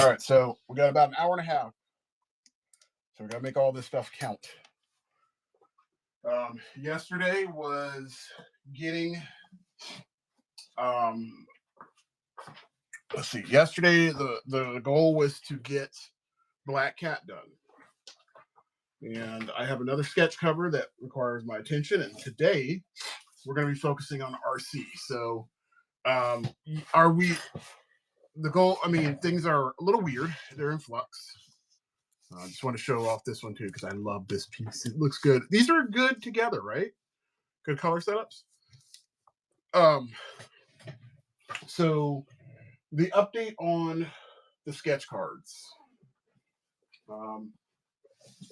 All right, so we got about an hour and a half. So we got to make all this stuff count. Yesterday was getting, let's see, yesterday the goal was to get Black Cat done. And I have another sketch cover that requires my attention. And today we're going to be focusing on RC. So the goal, I mean, things are a little weird. They're in flux. I just want to show off this one too because I love this piece. It looks good. These are good together, right? Good color setups. So the update on the sketch cards.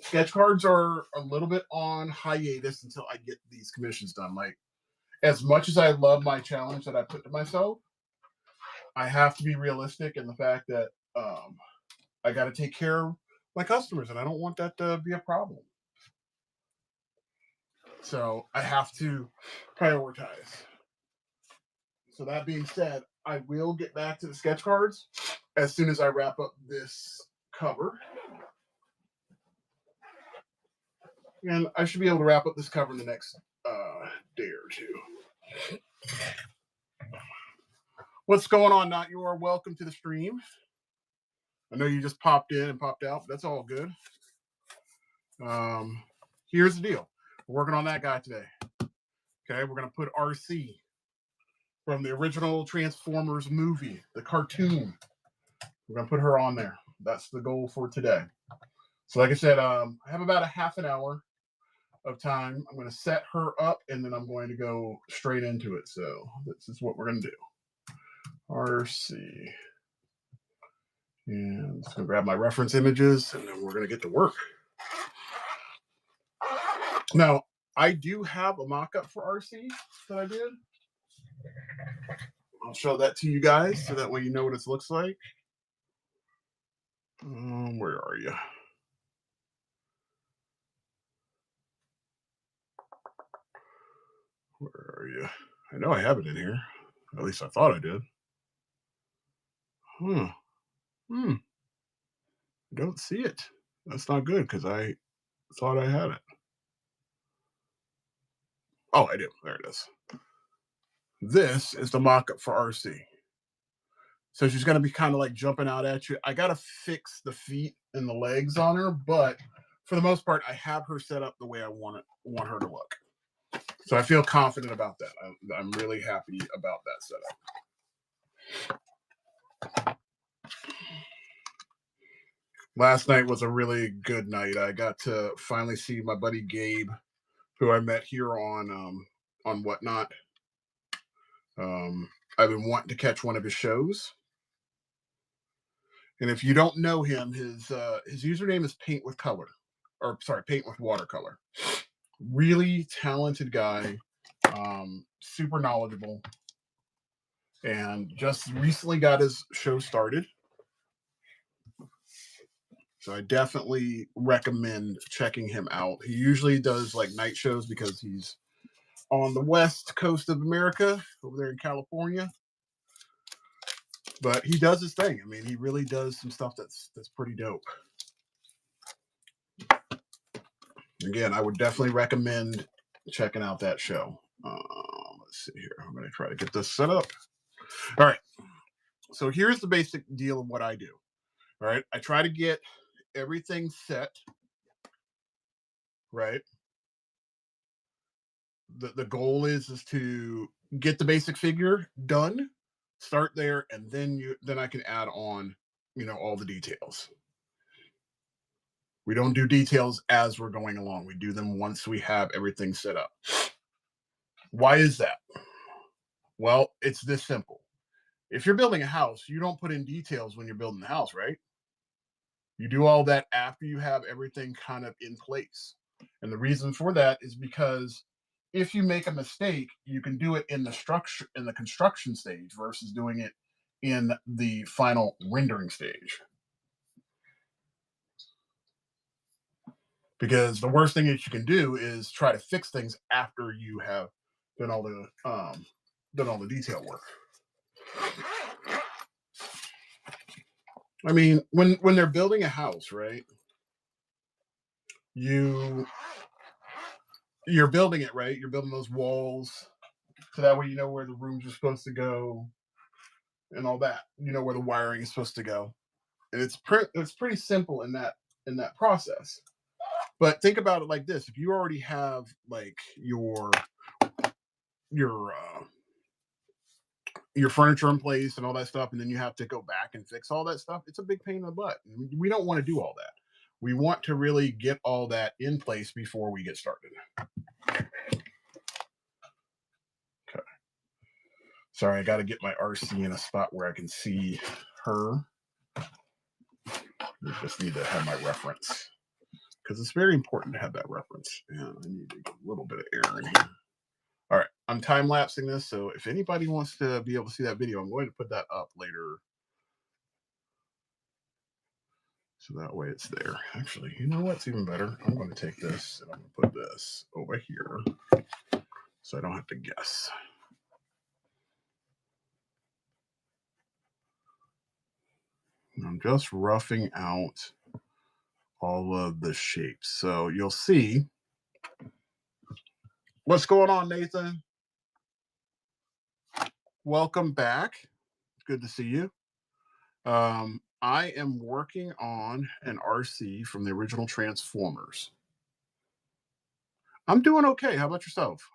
Sketch cards are a little bit on hiatus until I get these commissions done. Like, as much as I love my challenge that I put to myself, I have to be realistic in the fact that I got to take care of my customers, and I don't want that to be a problem. So I have to prioritize. So that being said, I will get back to the sketch cards as soon as I wrap up this cover. And I should be able to wrap up this cover in the next day or two. What's going on, Not Your? Welcome to the stream. I know you just popped in and popped out, but that's all good. Here's the deal. We're working on that guy today. Okay, we're going to put RC from the original Transformers movie, the cartoon. We're going to put her on there. That's the goal for today. So like I said, I have about a half an hour of time. I'm going to set her up, and then I'm going to go straight into it. So this is what we're going to do. RC. And I'm just going to grab my reference images, and then we're going to get to work. Now, I do have a mock-up for RC that I did. I'll show that to you guys so that way you know what it looks like. Where are you? Where are you? I know I have it in here. At least I thought I did. I don't see it. That's not good because I thought I had it. Oh, I do. There it is. This is the mock-up for RC. So she's going to be kind of like jumping out at you. I got to fix the feet and the legs on her, but for the most part, I have her set up the way I want her to look. So I feel confident about that. I'm really happy about that setup. Last night was a really good night. I got to finally see my buddy Gabe, who I met here on Whatnot. I've been wanting to catch one of his shows. And if you don't know him, his username is Paint with Watercolor. Really talented guy, super knowledgeable, and just recently got his show started. So I definitely recommend checking him out. He usually does like night shows because he's on the west coast of America, over there in California. But he does his thing. I mean, he really does some stuff that's pretty dope. Again, I would definitely recommend checking out that show. Let's see here. I'm going to try to get this set up. All right. So here's the basic deal of what I do. All right. I try to get everything set. Right. The goal is to get the basic figure done, start there, and then I can add on, all the details. We don't do details as we're going along. We do them once we have everything set up. Why is that? Well, it's this simple. If you're building a house, you don't put in details when you're building the house, right? You do all that after you have everything kind of in place. And the reason for that is because if you make a mistake, you can do it in the construction stage versus doing it in the final rendering stage. Because the worst thing that you can do is try to fix things after you have done all the detail work. I mean, when they're building a house, right? You you're building it, right? You're building those walls so that way you know where the rooms are supposed to go and all that. You know where the wiring is supposed to go, and it's pretty simple in that process. But think about it like this: if you already have like your your furniture in place and all that stuff, and then you have to go back and fix all that stuff, it's a big pain in the butt. We don't want to do all that. We want to really get all that in place before we get started. Okay. Sorry, I got to get my RC in a spot where I can see her. I just need to have my reference because it's very important to have that reference. And I need to get a little bit of air in here. All right, I'm time lapsing this, so if anybody wants to be able to see that video, I'm going to put that up later. So that way it's there. Actually, you know what's even better? I'm going to take this and I'm going to put this over here so I don't have to guess. And I'm just roughing out all of the shapes. So you'll see what's going on, Nathan. Welcome back. Good to see you. I am working on an RC from the original Transformers. I'm doing okay. How about yourself?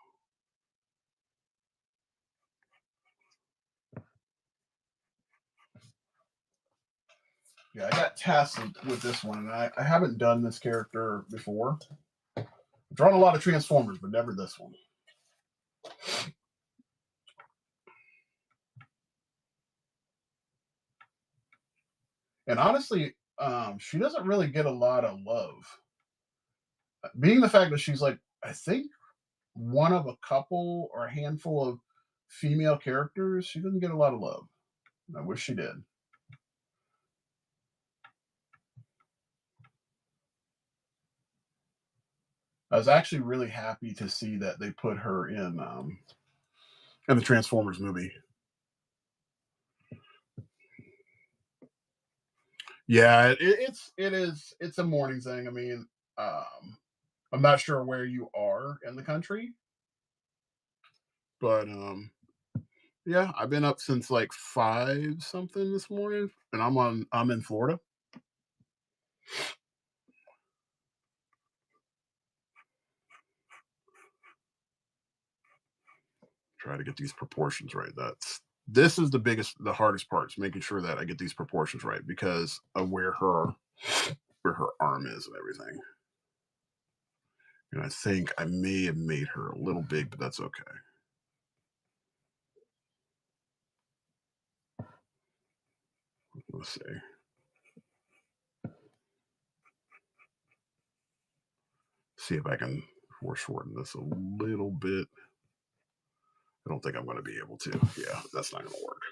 Yeah, I got tasked with this one. I haven't done this character before. I've drawn a lot of Transformers, but never this one. And honestly, she doesn't really get a lot of love. Being the fact that she's like, I think one of a couple or a handful of female characters, she doesn't get a lot of love. I wish she did. I was actually really happy to see that they put her in the Transformers movie. Yeah, it's a morning thing. I mean, I'm not sure where you are in the country, but yeah, I've been up since like 5 something this morning, and I'm in Florida. Try to get these proportions right. This is the hardest part is making sure that I get these proportions right because of where her arm is and everything. And I think I may have made her a little big, but that's okay. Let's see. See if I can foreshorten this a little bit. I don't think I'm going to be able to. Yeah, that's not going to work.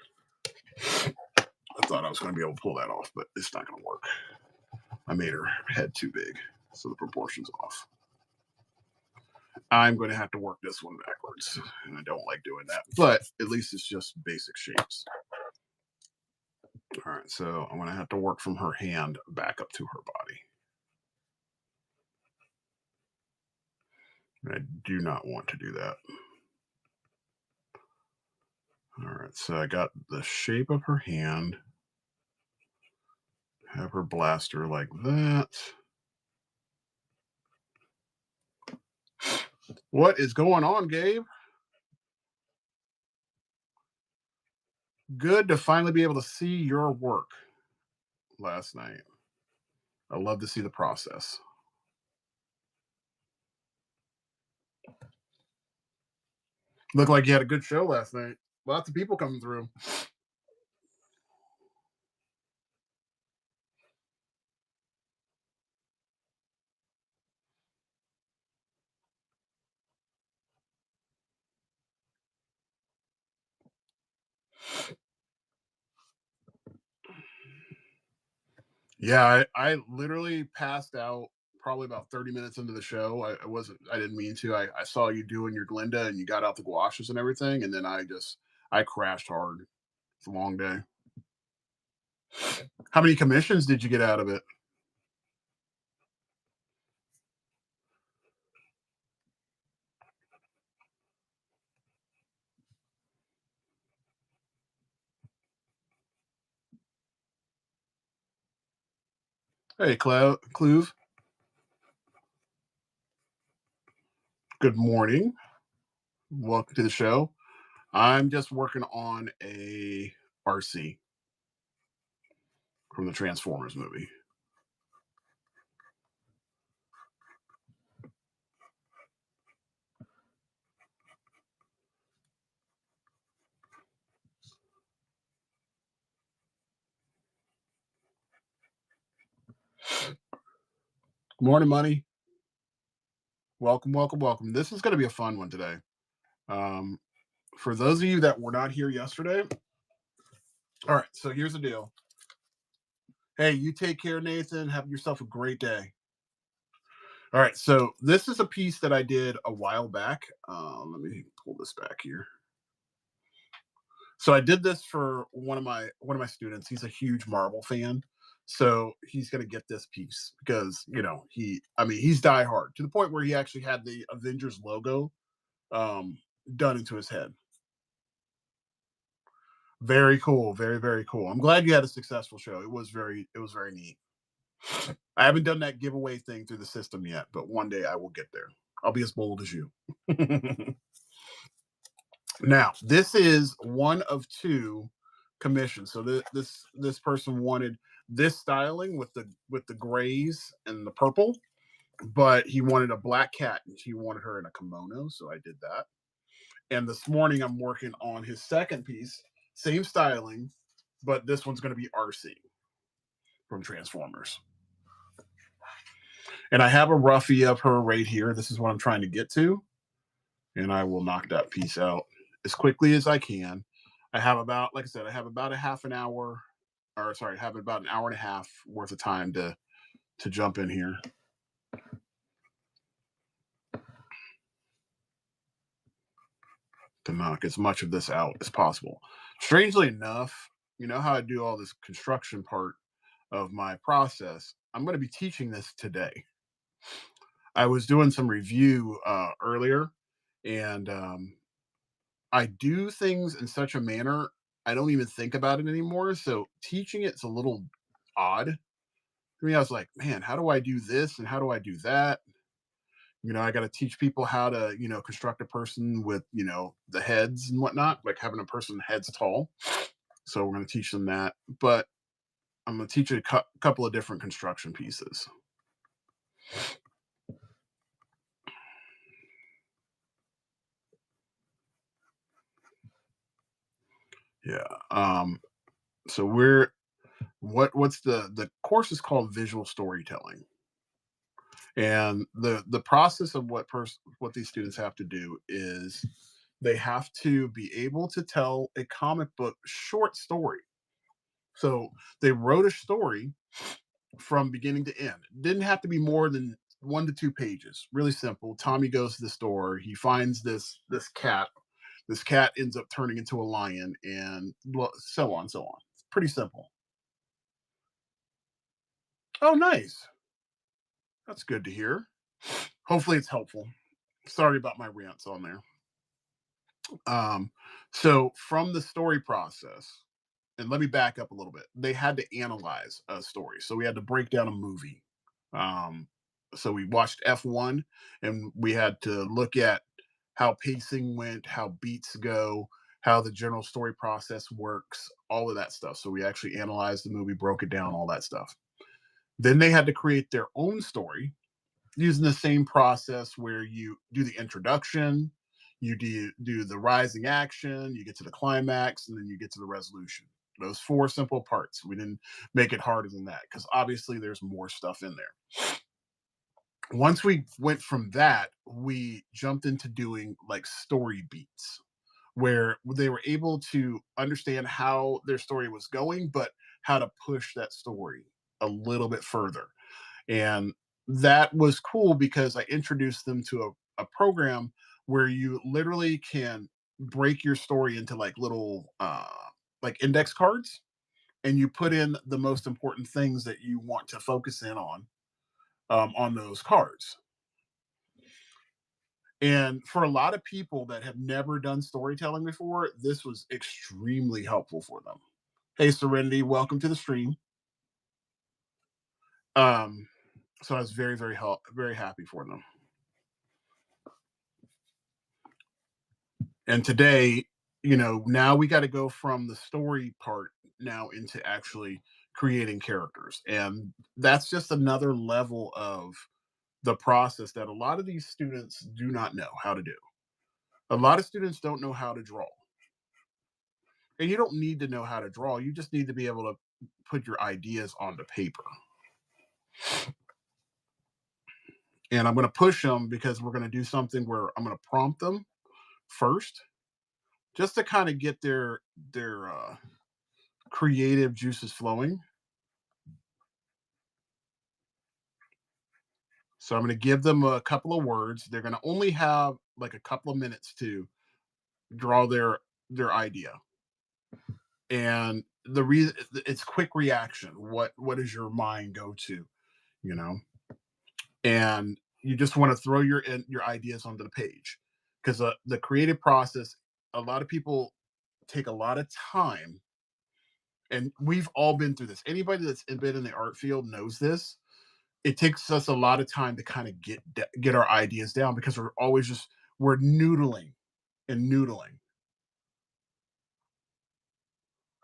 I thought I was going to be able to pull that off, but it's not going to work. I made her head too big, so the proportion's off. I'm going to have to work this one backwards, and I don't like doing that, but at least it's just basic shapes. All right, so I'm going to have to work from her hand back up to her body. And I do not want to do that. All right, so I got the shape of her hand. Have her blaster like that. What is going on, Gabe? Good to finally be able to see your work last night. I love to see the process. Looked like you had a good show last night. Lots of people coming through. Yeah, I literally passed out probably about 30 minutes into the show. I didn't mean to. I saw you doing your Glinda and you got out the gouaches and everything, and then I crashed hard. It's a long day. How many commissions did you get out of it? Hey, Cluve. Good morning. Welcome to the show. I'm just working on a RC from the Transformers movie. Morning, money. Welcome, welcome, welcome. This is going to be a fun one today. Um, for those of you that were not here yesterday, all right. So here's the deal. Hey, you take care, Nathan. Have yourself a great day. All right. So this is a piece that I did a while back. Let me pull this back here. So I did this for one of my students. He's a huge Marvel fan. So he's gonna get this piece because he's diehard to the point where he actually had the Avengers logo um done into his head. Very cool, very, very cool. I'm glad you had a successful show. It was very neat. I haven't done that giveaway thing through the system yet, but one day I will get there. I'll be as bold as you. Now, this is one of two commissions. So this person wanted this styling with the grays and the purple, but he wanted a black cat and he wanted her in a kimono, so I did that. And this morning I'm working on his second piece, same styling, but this one's going to be RC from Transformers. And I have a roughie of her right here. This is what I'm trying to get to, and I will knock that piece out as quickly as I can. I have about, like I said, I have about a half an hour, or sorry, have about an hour and a half worth of time to jump in here. To knock as much of this out as possible. Strangely enough, you know how I do all this construction part of my process? I'm going to be teaching this today. I was doing some review earlier, and I do things in such a manner I don't even think about it anymore. So teaching it's a little odd. I mean, I was like, man, how do I do this and how do I do that? I got to teach people how to, construct a person with, the heads and whatnot, like having a person heads tall. So we're going to teach them that. But I'm going to teach you a couple of different construction pieces. Yeah. So what's the course is called visual storytelling. And the process of what these students have to do is they have to be able to tell a comic book short story. So they wrote a story from beginning to end. It didn't have to be more than 1 to 2 pages. Really simple. Tommy goes to the store. He finds this cat. This cat ends up turning into a lion, and so on, so on. It's pretty simple. Oh, nice. That's good to hear. Hopefully, it's helpful. Sorry about my rants on there. Um, so from the story process, and let me back up a little bit. They had to analyze a story, so we had to break down a movie. Um, so we watched F1, and we had to look at how pacing went, how beats go, how the general story process works, all of that stuff. So we actually analyzed the movie, broke it down, all that stuff. Then they had to create their own story using the same process where you do the introduction, you do the rising action, you get to the climax, and then you get to the resolution. Those four simple parts. We didn't make it harder than that because obviously there's more stuff in there. Once we went from that, we jumped into doing like story beats where they were able to understand how their story was going, but how to push that story a little bit further. And that was cool because I introduced them to a program where you literally can break your story into like little like index cards and you put in the most important things that you want to focus in on those cards. And for a lot of people that have never done storytelling before, this was extremely helpful for them. Hey, Serenity, welcome to the stream. Um, so I was very happy for them. And today, now we got to go from the story part now into actually creating characters. And that's just another level of the process that a lot of these students do not know how to do. A lot of students don't know how to draw. And you don't need to know how to draw. You just need to be able to put your ideas onto paper. And I'm going to push them because we're going to do something where I'm going to prompt them first, just to kind of get their creative juices flowing. So I'm going to give them a couple of words. They're going to only have like a couple of minutes to draw their idea. And the reason it's quick reaction. What does your mind go to? You know, and you just want to throw your ideas onto the page because the creative process. A lot of people take a lot of time, and we've all been through this. Anybody that's been in the art field knows this. It takes us a lot of time to kind of get our ideas down because we're noodling and noodling.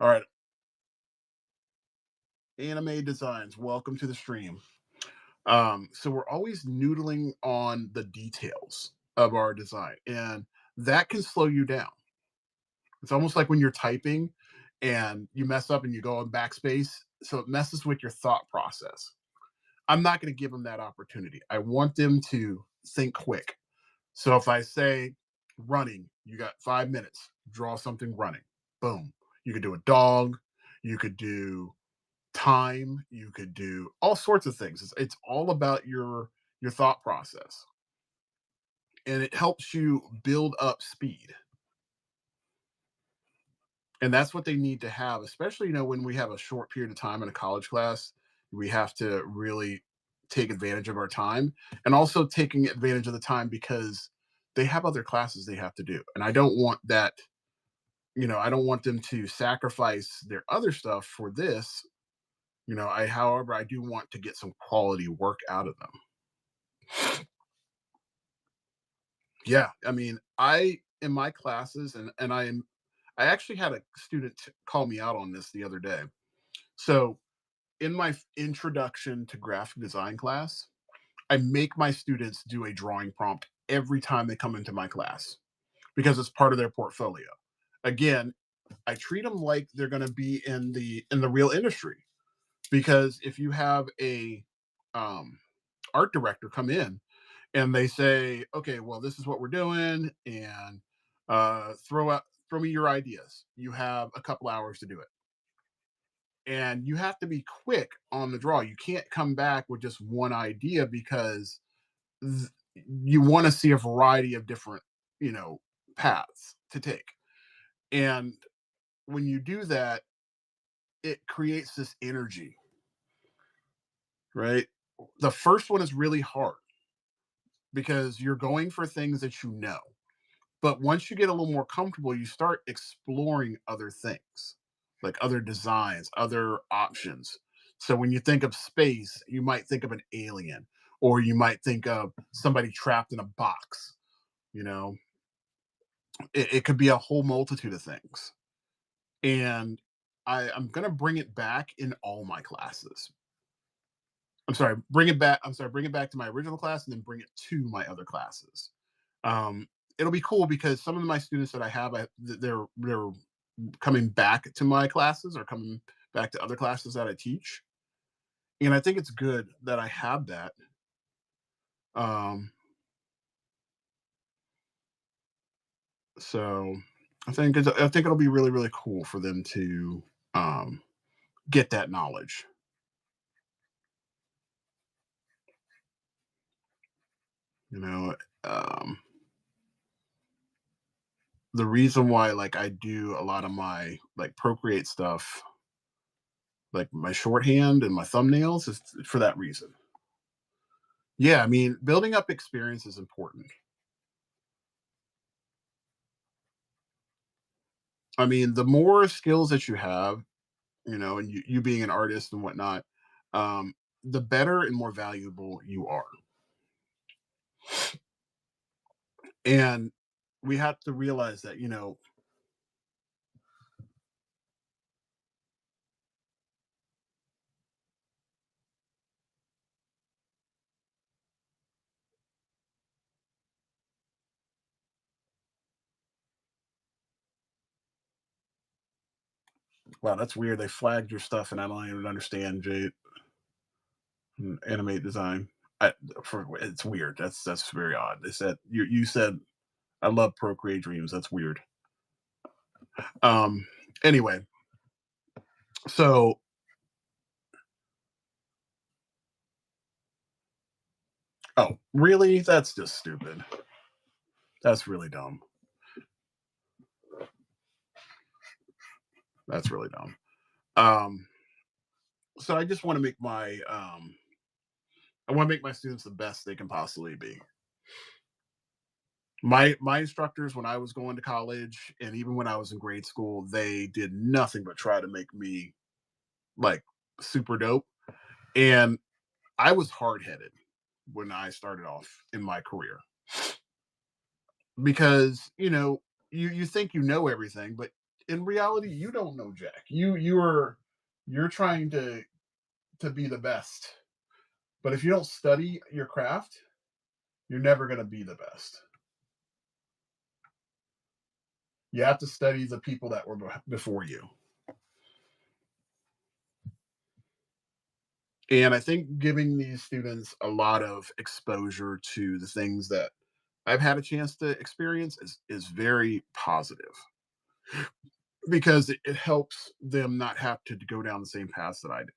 All right, Anime Designs, welcome to the stream. So we're always noodling on the details of our design, and that can slow you down. It's almost like when you're typing and you mess up and you go in backspace, so it messes with your thought process. I'm not going to give them that opportunity. I want them to think quick. So if I say running, you got 5 minutes, draw something running. Boom. You could do a dog, you could do time, you could do all sorts of things. It's all about your thought process. And it helps you build up speed. And that's what they need to have, especially when we have a short period of time in a college class. We have to really take advantage of our time, and also taking advantage of the time because they have other classes they have to do, and I don't want that. I don't want them to sacrifice their other stuff for this. However, I do want to get some quality work out of them. Yeah, I mean, I in my classes, and I actually had a student call me out on this the other day. So in my introduction to graphic design class, I make my students do a drawing prompt every time they come into my class because it's part of their portfolio. Again, I treat them like they're going to be in the real industry, because if you have a um, art director come in and they say, "Okay, well, this is what we're doing, and throw me your ideas. You have a couple hours to do it." And you have to be quick on the draw. You can't come back with just one idea because th- you want to see a variety of different, you know, paths to take. And when you do that, it creates this energy, right? The first one is really hard because you're going for things that you know. But once you get a little more comfortable, you start exploring other things, like other designs, other options. So when you think of space, you might think of an alien, or you might think of somebody trapped in a box. You know, it could be a whole multitude of things. And I'm going to bring it back in all my classes. I'm sorry, bring it back. I'm sorry, bring it back to my original class and then bring it to my other classes. Um, it'll be cool because some of my students that I have, they're coming back to my classes or coming back to other classes that I teach, and I think it's good that I have that. Um, so I think it'll be really cool for them to um, get that knowledge. You know, um, the reason why like I do a lot of my like Procreate stuff like my shorthand and my thumbnails is for that reason. Yeah, I mean, building up experience is important. I mean, the more skills that you have, and you being an artist and whatnot, um, the better and more valuable you are. And we have to realize that, wow, that's weird. They flagged your stuff, and I don't even understand animate design. It's weird. That's very odd. They said you said I love Procreate Dreams. That's weird. Um. Anyway, so oh, really? That's just stupid. That's really dumb. That's really dumb. Um. So I just want to make my I want to make my students the best they can possibly be. My instructors when I was going to college and even when I was in grade school, they did nothing but try to make me like super dope. And I was hard headed when I started off in my career because you think you know everything, but in reality you don't know jack. You're trying to be the best, but if you don't study your craft, you're never going to be the best. You have to study the people that were before you. And I think giving these students a lot of exposure to the things that I've had a chance to experience is very positive because it helps them not have to go down the same paths that I did.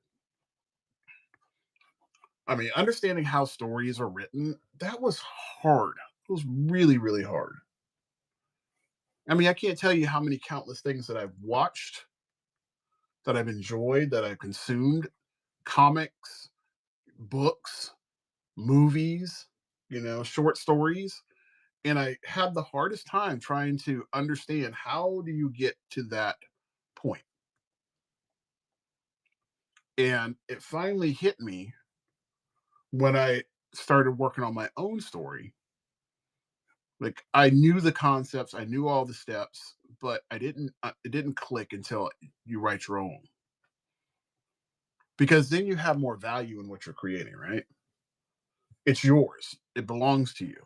I mean, understanding how stories are written, that was hard. It was really, really hard. I mean, I can't tell you how many countless things that I've watched, that I've enjoyed, that I've consumed, comics, books, movies, short stories. And I had the hardest time trying to understand how do you get to that point. And it finally hit me when I started working on my own story. Like I knew the concepts, I knew all the steps, but it didn't click until you write your own. Because then you have more value in what you're creating, right? It's yours. It belongs to you.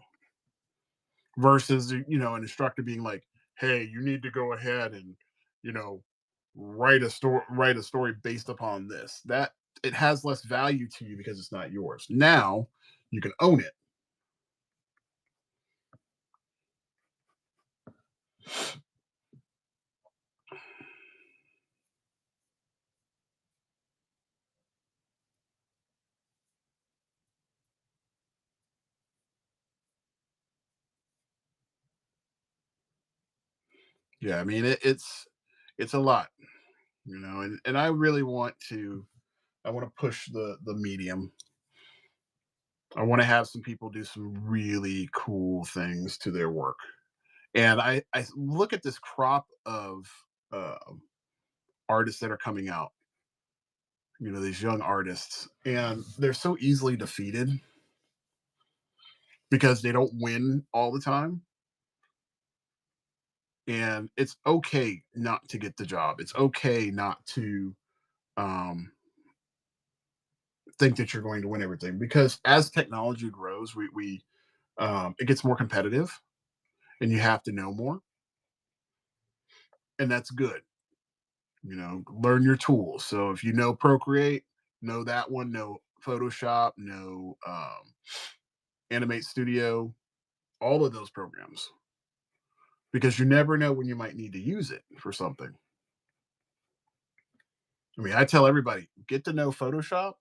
Versus, an instructor being like, "Hey, you need to go ahead and, you know, write a story based upon this." That it has less value to you because it's not yours. Now you can own it. Yeah, I mean it's a lot, and I really I want to push the medium. I want to have some people do some really cool things to their work. And I look at this crop of uh, artists that are coming out, these young artists, and they're so easily defeated because they don't win all the time. And it's okay not to get the job. It's okay not to um, think that you're going to win everything because as technology grows, we it gets more competitive, and you have to know more, and that's good. Learn your tools. So if you know Procreate, know that one. Know Photoshop. Know Animate Studio. All of those programs because you never know when you might need to use it for something. I mean, I tell everybody get to know Photoshop,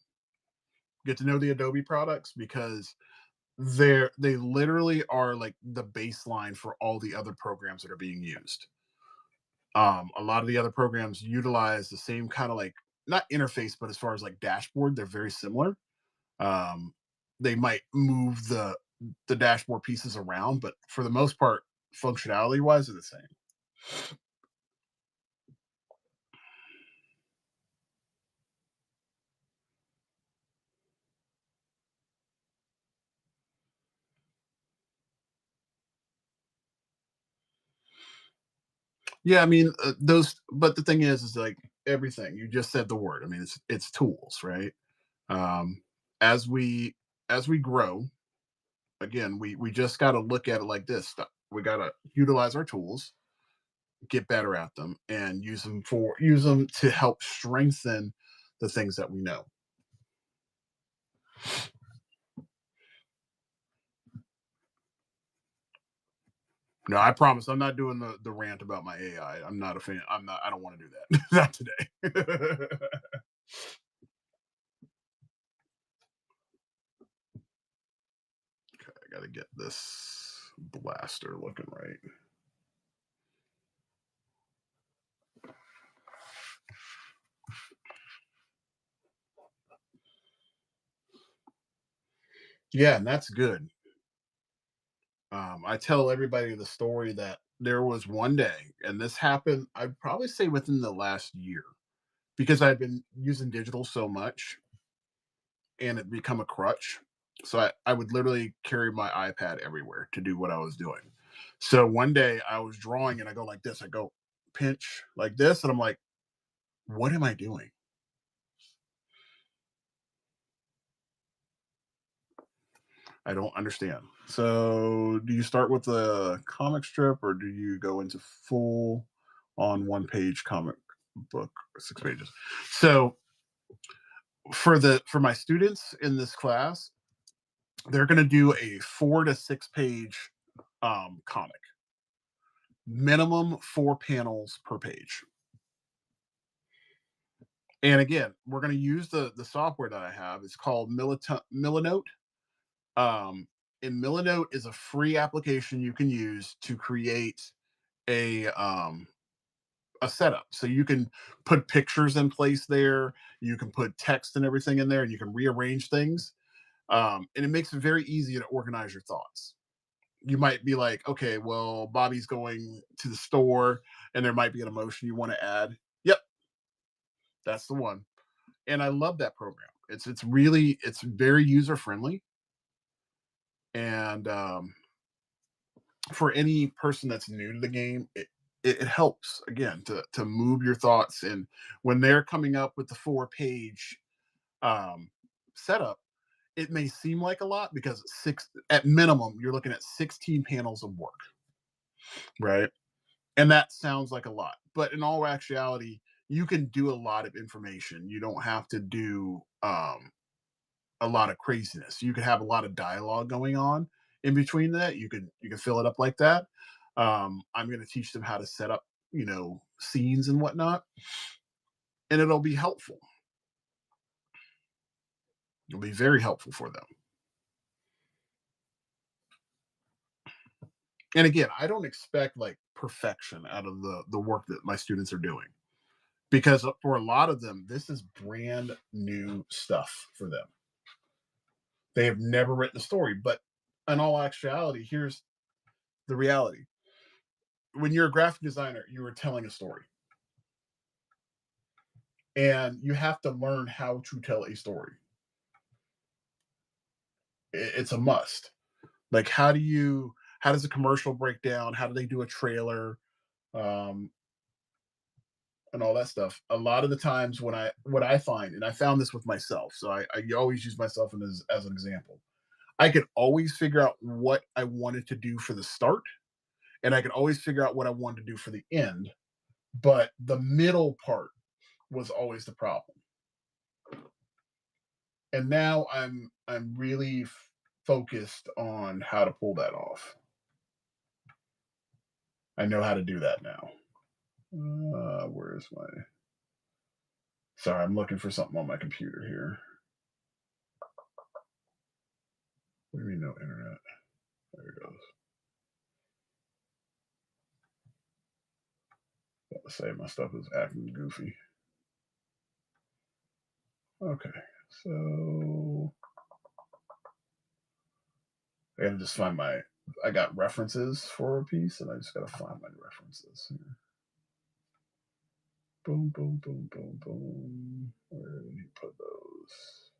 get to know the Adobe products because they literally are like the baseline for all the other programs that are being used. A lot of the other programs utilize the same kind of like not interface, but as far as like dashboard, they're very similar. Um, they might move the dashboard pieces around, but for the most part, functionality wise, they're the same. Yeah, I mean those, but the thing is like everything you just said the word. I mean, it's tools, right? Um, as we as we grow, again, we just got to look at it like this. We got to utilize our tools, get better at them, and use them to help strengthen the things that we know. No, I promise I'm not doing the rant about my AI. I'm not a fan. I'm not. I don't want to do that. Not today. I got to get this blaster looking right. Yeah, and that's good. I tell everybody the story that there was one day, and this happened, I'd probably say within the last year, because I've been using digital so much and it become a crutch. So I would literally carry my iPad everywhere to do what I was doing. So one day I was drawing and I go like this, I go pinch like this, and I'm like, what am I doing? I don't understand. So do you start with a comic strip or do you go into full on one page comic book, 6 pages? So for my students in this class, they're going to do a 4 to 6 page comic, minimum 4 panels per page. And again, we're going to use the software that I have. It's called Millinote. Um, and Millinote is a free application you can use to create a um, a setup. So you can put pictures in place there. You can put text and everything in there, and you can rearrange things. And it makes it very easy to organize your thoughts. You might be like, okay, well, Bobby's going to the store, and there might be an emotion you want to add. Yep, that's the one. And I love that program. It's very user friendly, and for any person that's new to the game, it helps again to move your thoughts. And when they're coming up with the 4 page um, setup, it may seem like a lot because six at minimum you're looking at 16 panels of work, right? And that sounds like a lot, but in all actuality, you can do a lot of information. You don't have to do a lot of craziness. You could have a lot of dialogue going on in between that. You can fill it up like that. I'm going to teach them how to set up, scenes and whatnot, and it'll be helpful. It'll be very helpful for them. And again, I don't expect like perfection out of the work that my students are doing because for a lot of them, this is brand new stuff for them. They have never written a story, but in all actuality, here's the reality: when you're a graphic designer, you are telling a story, and you have to learn how to tell a story. It's a must. Like, how does a commercial break down? How do they do a trailer? Um, and all that stuff. A lot of the times when what I find, and I found this with myself, so I always use myself as an example. I could always figure out what I wanted to do for the start, and I could always figure out what I wanted to do for the end. But the middle part was always the problem. And now I'm really focused on how to pull that off. I know how to do that now. Where's my? Sorry, I'm looking for something on my computer here. What do you mean no internet? There it goes. About to say my stuff is acting goofy. Okay, so I gotta just find my. I got references for a piece, and I just gotta find my references here. Boom, boom, boom, boom, boom. Where did he put those?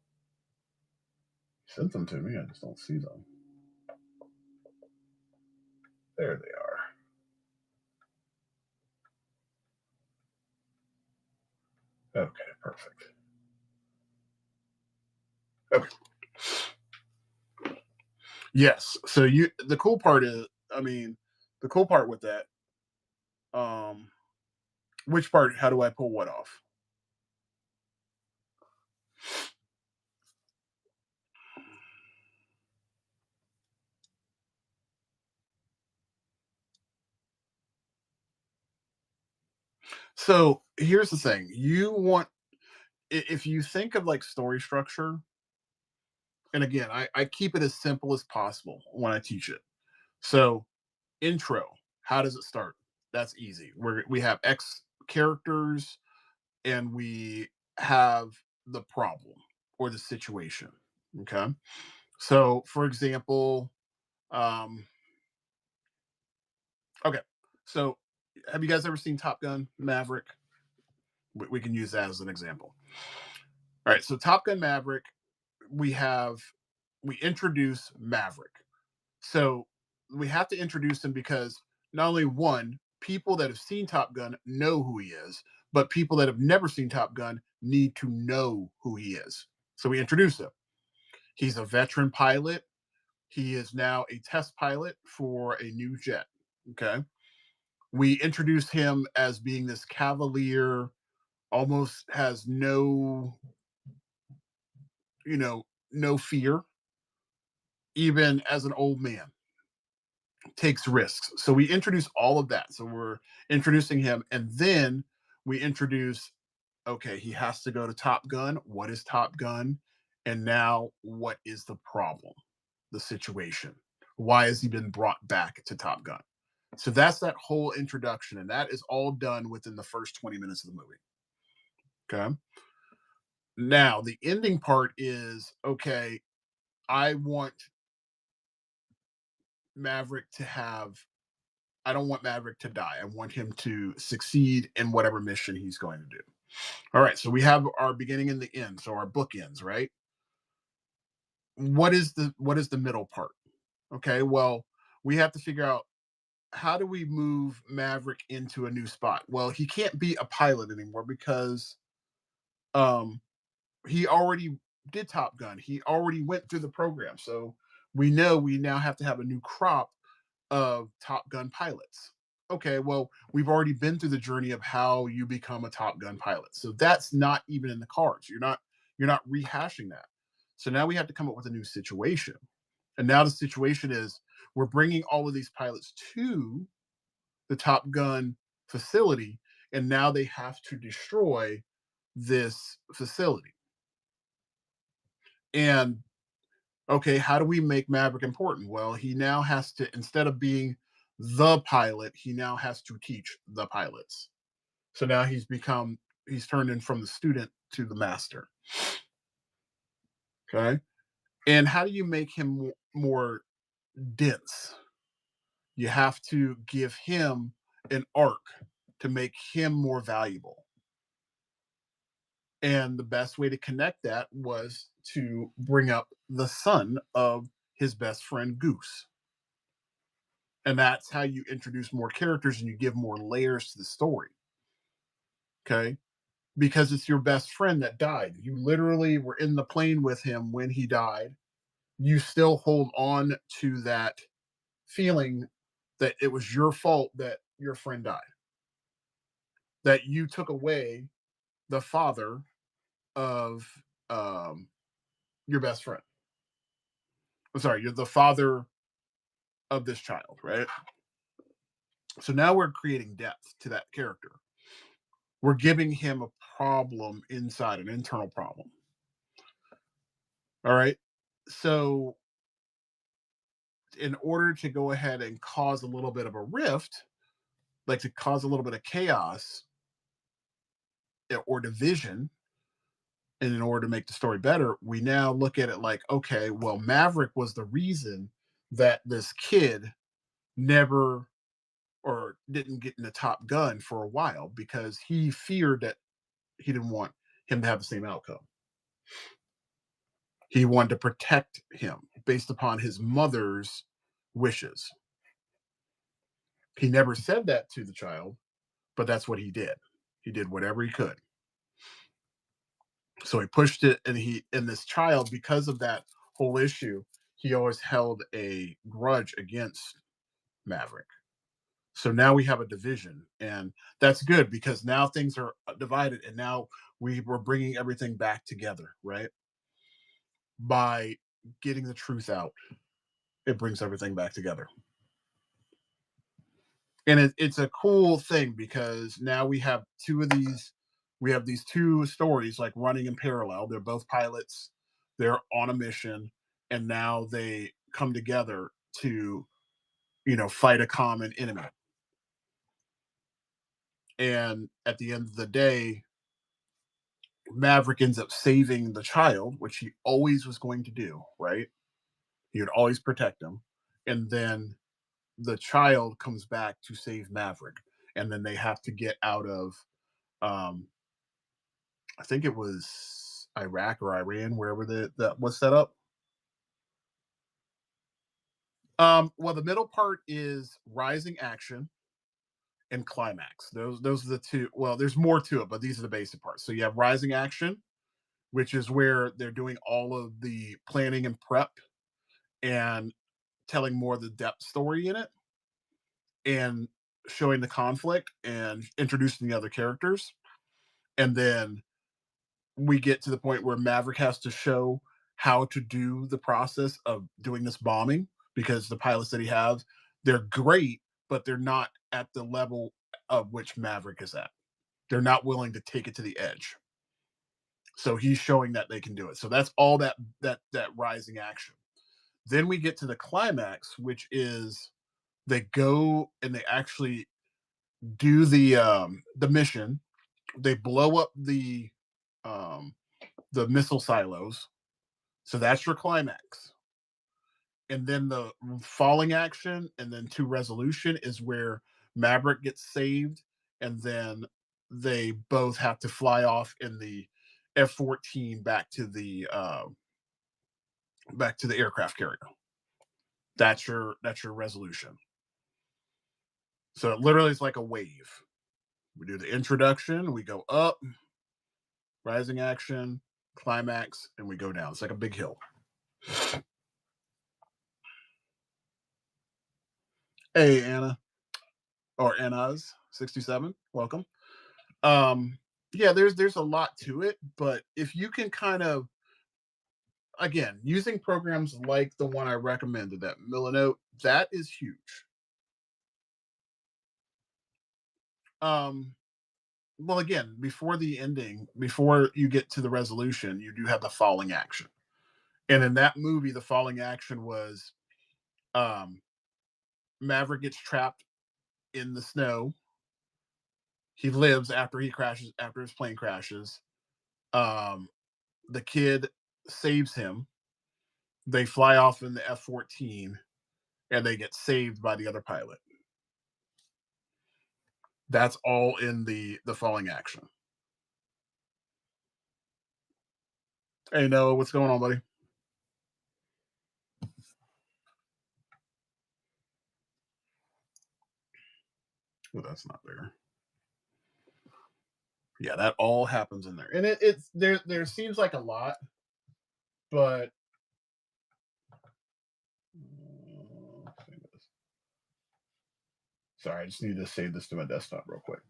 He sent them to me. I just don't see them. There they are. Okay, perfect. Okay. Yes. So you the cool part is, I mean, the cool part with that, um, which part, how do I pull what off? So here's the thing. You want if you think of like story structure, and again, I keep it as simple as possible when I teach it. So intro, how does it start? That's easy. We have X characters and we have the problem or the situation. Okay. So for example, um, okay. So have you guys ever seen Top Gun Maverick? We can use that as an example. All right. So Top Gun Maverick, we have we introduce Maverick. So we have to introduce him because not only one, people that have seen Top Gun know who he is, but people that have never seen Top Gun need to know who he is. So we introduce him. He's a veteran pilot. He is now a test pilot for a new jet. Okay. We introduce him as being this cavalier, almost has no, you know, no fear, even as an old man, takes risks. So we introduce all of that. So we're introducing him, and then we introduce, okay, he has to go to Top Gun. What is Top Gun? And now what is the problem? The situation. Why has he been brought back to Top Gun? So that's that whole introduction, and that is all done within the first 20 minutes of the movie. Okay. Now the ending part is, okay, I want Maverick to have I don't want Maverick to die. I want him to succeed in whatever mission he's going to do. All right, so we have our beginning and the end, so our bookends, right? What is the middle part? Okay, well, we have to figure out how do we move Maverick into a new spot? Well, he can't be a pilot anymore because um he already did Top Gun. He already went through the program. So we know we now have to have a new crop of Top Gun pilots. Okay, well, we've already been through the journey of how you become a Top Gun pilot. So that's not even in the cards. You're not rehashing that. So now we have to come up with a new situation. And now the situation is we're bringing all of these pilots to the Top Gun facility and now they have to destroy this facility. And okay, how do we make Maverick important? Well, he now has to, instead of being the pilot, he now has to teach the pilots. So now he's turned in from the student to the master. Okay. And how do you make him more dense? You have to give him an arc to make him more valuable. And the best way to connect that was to bring up the son of his best friend Goose. And that's how you introduce more characters and you give more layers to the story. Okay. Because it's your best friend that died. You literally were in the plane with him when he died. You still hold on to that feeling that it was your fault that your friend died, that you took away the father of um, your best friend. I'm sorry, you're the father of this child, right? So now we're creating depth to that character. We're giving him a problem inside, an internal problem. All right. So, in order to go ahead and cause a little bit of a rift, like to cause a little bit of chaos or division and in order to make the story better, we now look at it like, okay, well, Maverick was the reason that this kid never or didn't get in the Top Gun for a while because he feared that he didn't want him to have the same outcome. He wanted to protect him based upon his mother's wishes. He never said that to the child, but that's what he did. He did whatever he could. So he pushed it, and this child, because of that whole issue, he always held a grudge against Maverick. So now we have a division, and that's good because now things are divided, and now we're bringing everything back together, right? By getting the truth out, it brings everything back together. And it's a cool thing because now we have these two stories like running in parallel. They're both pilots, they're on a mission, and now they come together to, fight a common enemy. And at the end of the day, Maverick ends up saving the child, which he always was going to do, right? He would always protect him. And then the child comes back to save Maverick. And then they have to get out of, um, I think it was Iraq or Iran, wherever that was set up. Well, the middle part is Rising Action and Climax. Those are the two. Well, there's more to it, but these are the basic parts. So you have Rising Action, which is where they're doing all of the planning and prep and telling more of the depth story in it and showing the conflict and introducing the other characters. And then we get to the point where Maverick has to show how to do the process of doing this bombing because the pilots that he has, they're great, but they're not at the level of which Maverick is at. They're not willing to take it to the edge. So he's showing that they can do it. So that's all that rising action. Then we get to the climax, which is they go and they actually do the mission. They blow up um the missile silos. So that's your climax. And then the falling action and then to resolution is where Maverick gets saved and then they both have to fly off in the F-14 back to the aircraft carrier. That's your resolution. So it literally is like a wave. We do the introduction, we go up, rising action, climax, and we go down. It's like a big hill. Hey Anna or Anna's 67. Welcome. Um yeah, there's a lot to it, but if you can kind of again using programs like the one I recommended, that Milanote, that is huge. Um well again, before the ending, before you get to the resolution, you do have the falling action. And in that movie, the falling action was um Maverick gets trapped in the snow. He lives after his plane crashes. Um, the kid saves him. They fly off in the F-14 and they get saved by the other pilot. That's all in the falling action. Hey Noah, what's going on, buddy? Well, that's not there. Yeah, that all happens in there, and it's there. There seems like a lot, but sorry, I just need to save this to my desktop real quick.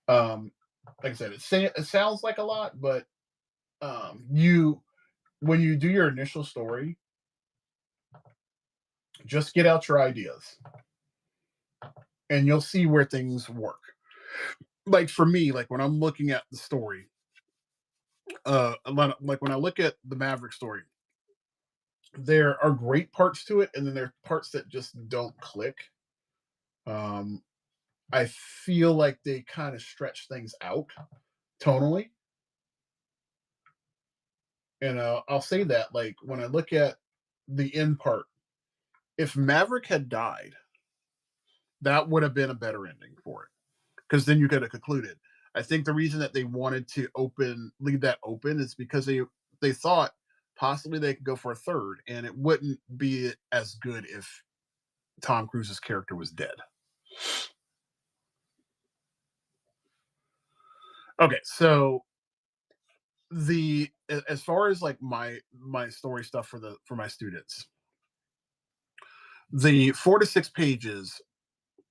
Um, like I said, it sounds like a lot, but you when you do your initial story, just get out your ideas, and you'll see where things work. Like for me, like when I'm looking at the story, like when I look at the Maverick story, there are great parts to it, and then there are parts that just don't click. Um, I feel like they kind of stretch things out tonally. And I'll say that, like, when I look at the end part, if Maverick had died, that would have been a better ending for it, because then you could have concluded. I think the reason that they wanted to leave that open is because they thought possibly they could go for a third, and it wouldn't be as good if Tom Cruise's character was dead. Okay, so as far as like my story stuff for my students, the 4 to 6 pages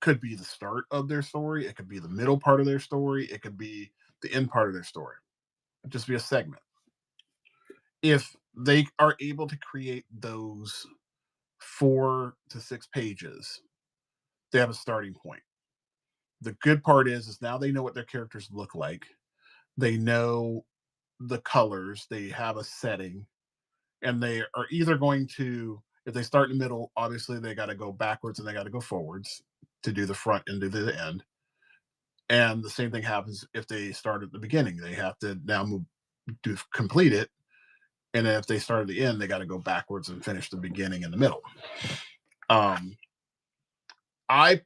could be the start of their story, it could be the middle part of their story, it could be the end part of their story. Just be a segment. If they are able to create those 4 to 6 pages, they have a starting point. The good part is now they know what their characters look like. They know the colors, they have a setting, and they are either going to, if they start in the middle, obviously they got to go backwards and they got to go forwards to do the front and do the end. And the same thing happens if they start at the beginning. They have to now move to complete it. And then if they start at the end, they got to go backwards and finish the beginning and the middle. Um, I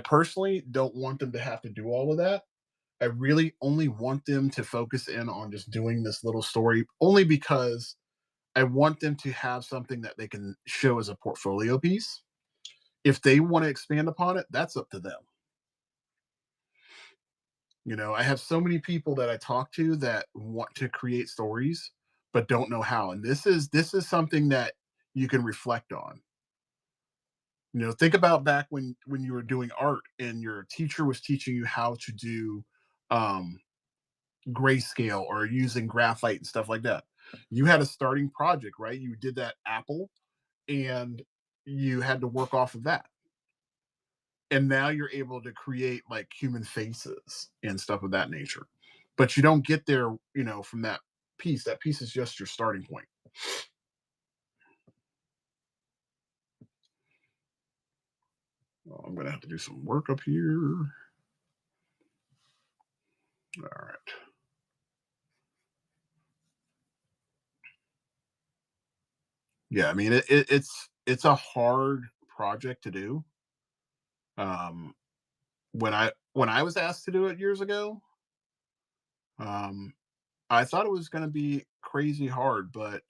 personally don't want them to have to do all of that. I really only want them to focus in on just doing this little story, only because I want them to have something that they can show as a portfolio piece. If they want to expand upon it, that's up to them. I have so many people that I talk to that want to create stories but don't know how. And this is something that you can reflect on. Think about back when you were doing art and your teacher was teaching you how to do um grayscale or using graphite and stuff like that. You had a starting project, right? You did that apple and you had to work off of that. And now you're able to create like human faces and stuff of that nature. But you don't get there, from that piece. That piece is just your starting point. Oh, I'm gonna have to do some work up here. All right. Yeah, I mean it's a hard project to do. Um, when I was asked to do it years ago, um, I thought it was going to be crazy hard, but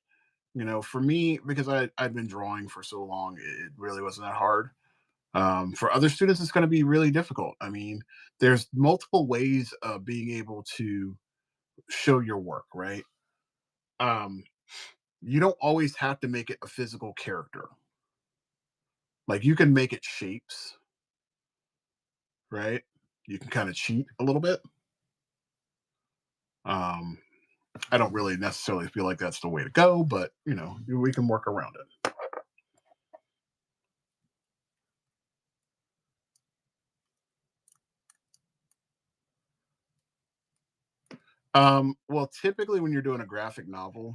for me, because I'd been drawing for so long, it really wasn't that hard. For other students, it's going to be really difficult. I mean, there's multiple ways of being able to show your work, right? Um, you don't always have to make it a physical character. Like you can make it shapes, right? You can kind of cheat a little bit. Um, I don't really necessarily feel like that's the way to go, but we can work around it. Well, typically when you're doing a graphic novel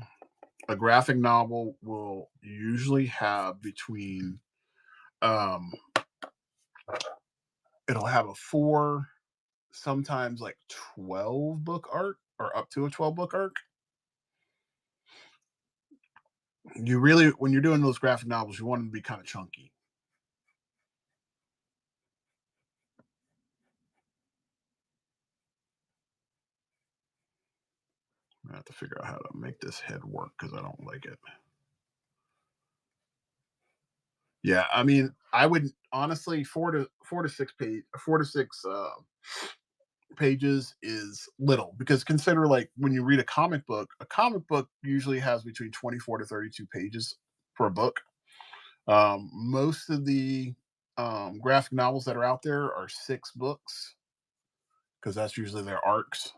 will usually have between um it'll have a 4, sometimes like 12 book arc or up to a 12 book arc. You really, when you're doing those graphic novels, you want them to be kind of chunky. I have to figure out how to make this head work because I don't like it. Yeah, I mean, I would honestly 4 to 6 pages is little, because consider, like, when you read a comic book usually has between 24 to 32 pages for a book. Most of the graphic novels that are out there are 6 books because that's usually their arcs.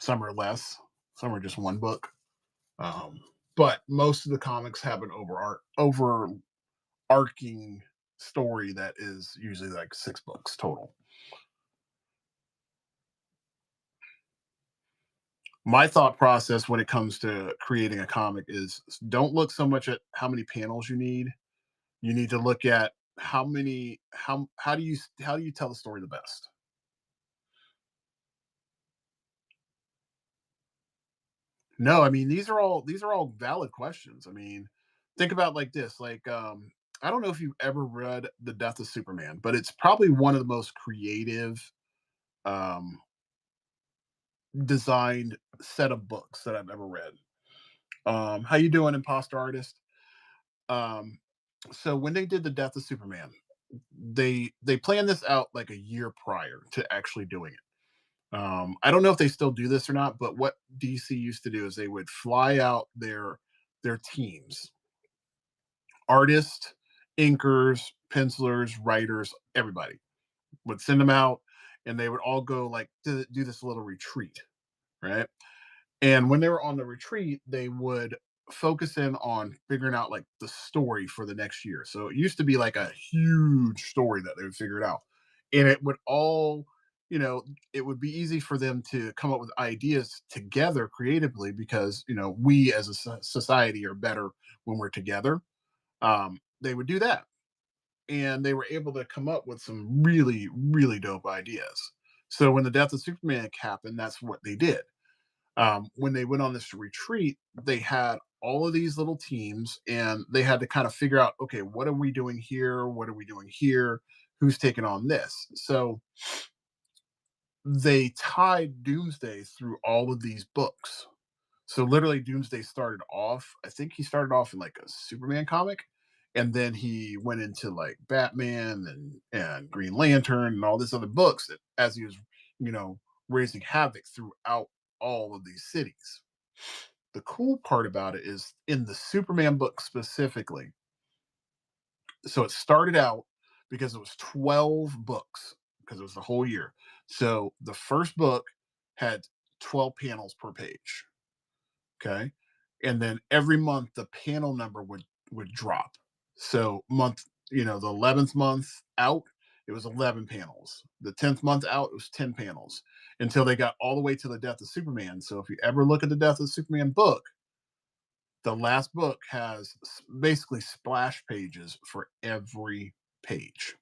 Some are less, some are just one book. Um, but most of the comics have an overarching story that is usually like 6 books total. My thought process when it comes to creating a comic is don't look so much at how many panels you need. You need to look at how do you tell the story the best. No, I mean these are all valid questions. I mean, think about like this. Like, I don't know if you've ever read The Death of Superman, but it's probably one of the most creative um designed set of books that I've ever read. How you doing, Imposter Artist? Um, so when they did The Death of Superman, they planned this out like a year prior to actually doing it. I don't know if they still do this or not, but what DC used to do is they would fly out their teams, artists, inkers, pencilers, writers, everybody would send them out, and they would all go like to do this little retreat, right? And when they were on the retreat, they would focus in on figuring out like the story for the next year. So it used to be like a huge story that they would figure it out. And it would all, it would be easy for them to come up with ideas together creatively because, we as a society are better when we're together. They would do that. And they were able to come up with some really, really dope ideas. So when the death of Superman happened, that's what they did. When they went on this retreat, they had all of these little teams and they had to kind of figure out, okay, what are we doing here? What are we doing here? Who's taking on this? So they tied Doomsday through all of these books. So literally, Doomsday started off, I think he started off in like a Superman comic. And then he went into like Batman and Green Lantern and all these other books that, as he was, you know, raising havoc throughout all of these cities. The cool part about it is in the Superman book specifically. So it started out because it was 12 books because it was the whole year. So the first book had 12 panels per page. Okay. And then every month the panel number would drop. So the 11th month out, it was 11 panels. The 10th month out, it was 10 panels until they got all the way to the death of Superman. So if you ever look at the death of Superman book, the last book has basically splash pages for every page.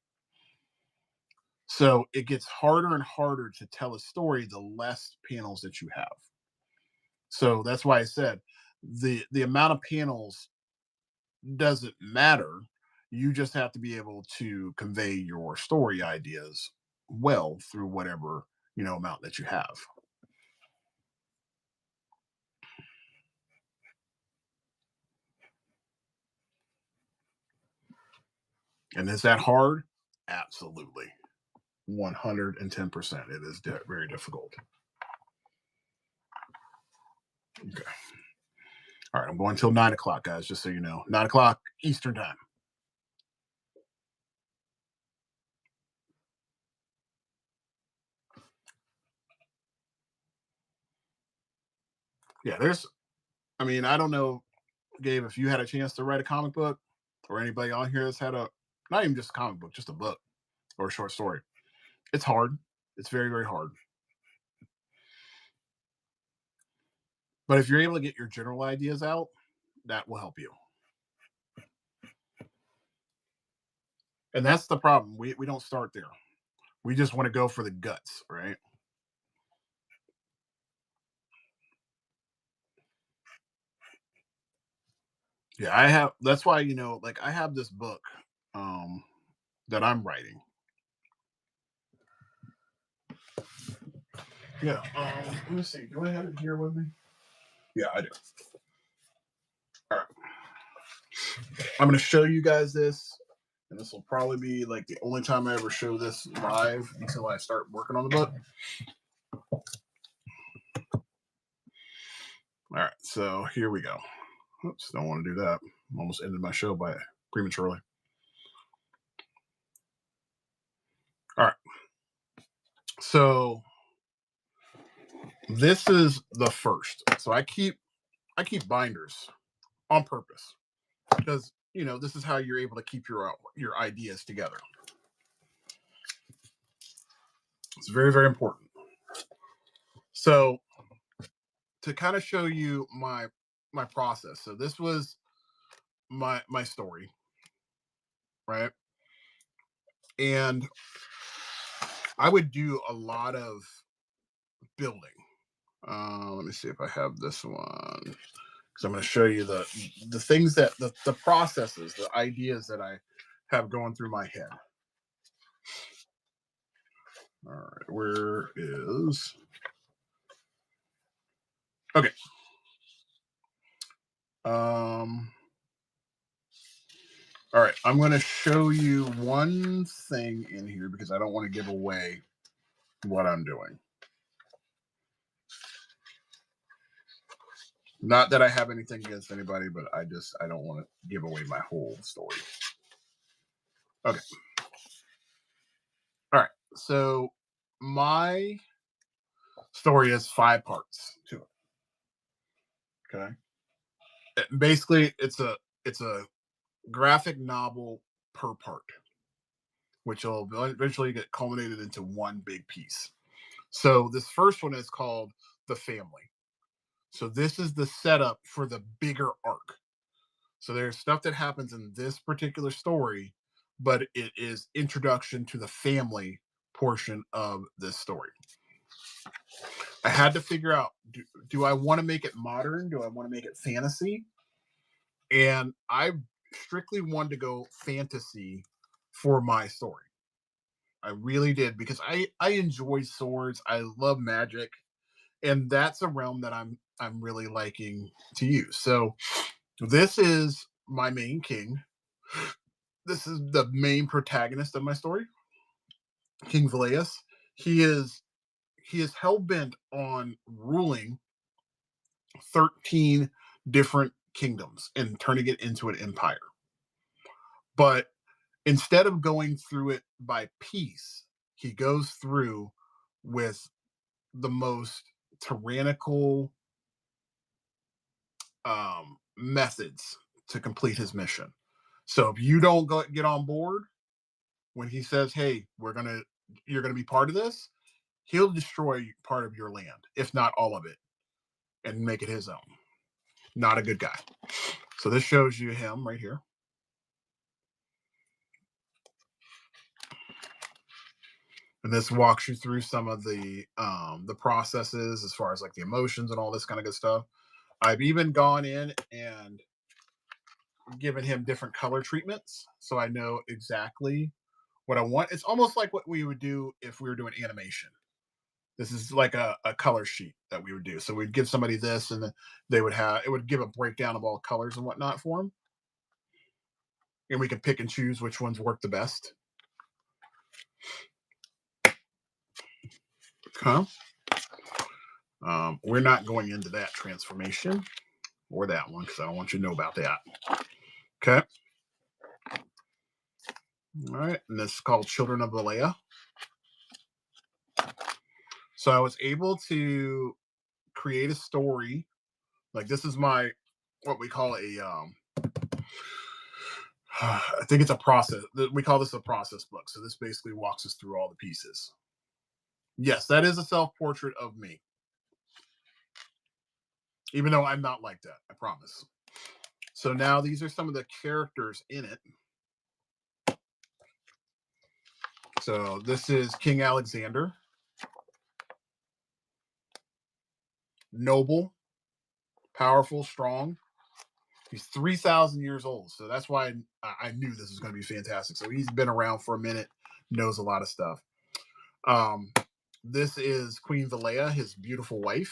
So it gets harder and harder to tell a story the less panels that you have. So that's why I said the amount of panels doesn't matter. You just have to be able to convey your story ideas well through whatever amount that you have. And is that hard? Absolutely. 110%. It is very difficult. Okay. All right. I'm going till 9 o'clock, guys, just so you know. 9 o'clock Eastern time. Yeah, I mean, I don't know, Gabe, if you had a chance to write a comic book or anybody on here that's had not even just a comic book, just a book or a short story. It's hard. It's very, very hard. But if you're able to get your general ideas out, that will help you. And that's the problem. We don't start there. We just want to go for the guts, right? Yeah, I have that's why, like I have this book um that I'm writing. Yeah, let me see. Do I have it here with me? Yeah, I do. All right. I'm gonna show you guys this, and this will probably be like the only time I ever show this live until I start working on the book. All right, so here we go. Oops, don't want to do that. Almost ended my show by prematurely. All right, so this is the first. So I keep binders on purpose because this is how you're able to keep your ideas together. It's very, very important. So to kind of show you my process. So this was my story, right? And I would do a lot of building. Let me see if I have this one because I'm going to show you the things that the processes, the ideas that I have going through my head. All right, where is okay? Um, all right, I'm going to show you one thing in here because I don't want to give away what I'm doing. Not that I have anything against anybody, but I don't want to give away my whole story. Okay. All right. So my story has 5 parts to it. Okay. Basically, it's a graphic novel per part, which will eventually get culminated into one big piece. So this first one is called The Family. So this is the setup for the bigger arc. So there's stuff that happens in this particular story, but it is introduction to the family portion of this story. I had to figure out, do I want to make it modern? Do I want to make it fantasy? And I strictly wanted to go fantasy for my story. I really did because I enjoy swords. I love magic, and that's a realm that I'm really liking to use. So this is my main king. This is the main protagonist of my story, King Veleus. He is he is hell bent on ruling 13 different kingdoms and turning it into an empire. But instead of going through it by piece, he goes through with the most tyrannical methods to complete his mission. So if you don't get on board when he says, "Hey, you're gonna be part of this," he'll destroy part of your land, if not all of it, and make it his own. Not a good guy. So this shows you him right here. And this walks you through some of the processes as far as like the emotions and all this kind of good stuff. I've even gone in and given him different color treatments so I know exactly what I want. It's almost like what we would do if we were doing animation. This is like a color sheet that we would do. So we'd give somebody this, and they would have it would give a breakdown of all colors and whatnot for them, and we can pick and choose which ones work the best. Okay. We're not going into that transformation or that one because I don't want you to know about that. Okay. All right. And this is called Children of Valea. So I was able to create a story. Like this is my what we call a I think it's a process. We call this a process book. So this basically walks us through all the pieces. Yes, that is a self-portrait of me. Even though I'm not like that, I promise. So now these are some of the characters in it. So this is King Alexander. Noble, powerful, strong. He's 3,000 years old. So that's why I knew this was going to be fantastic. So he's been around for a minute, knows a lot of stuff. Um, this is Queen Valea, his beautiful wife.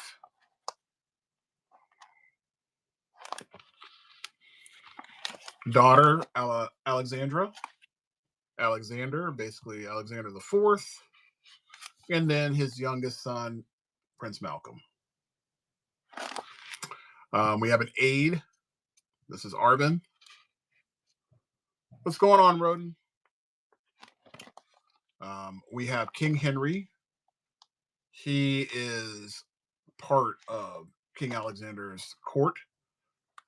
Daughter, Alexandra. Alexander, basically Alexander the Fourth. And then his youngest son, Prince Malcolm. We have an aide. This is Arben. What's going on, Roden? We have King Henry. He is part of King Alexander's court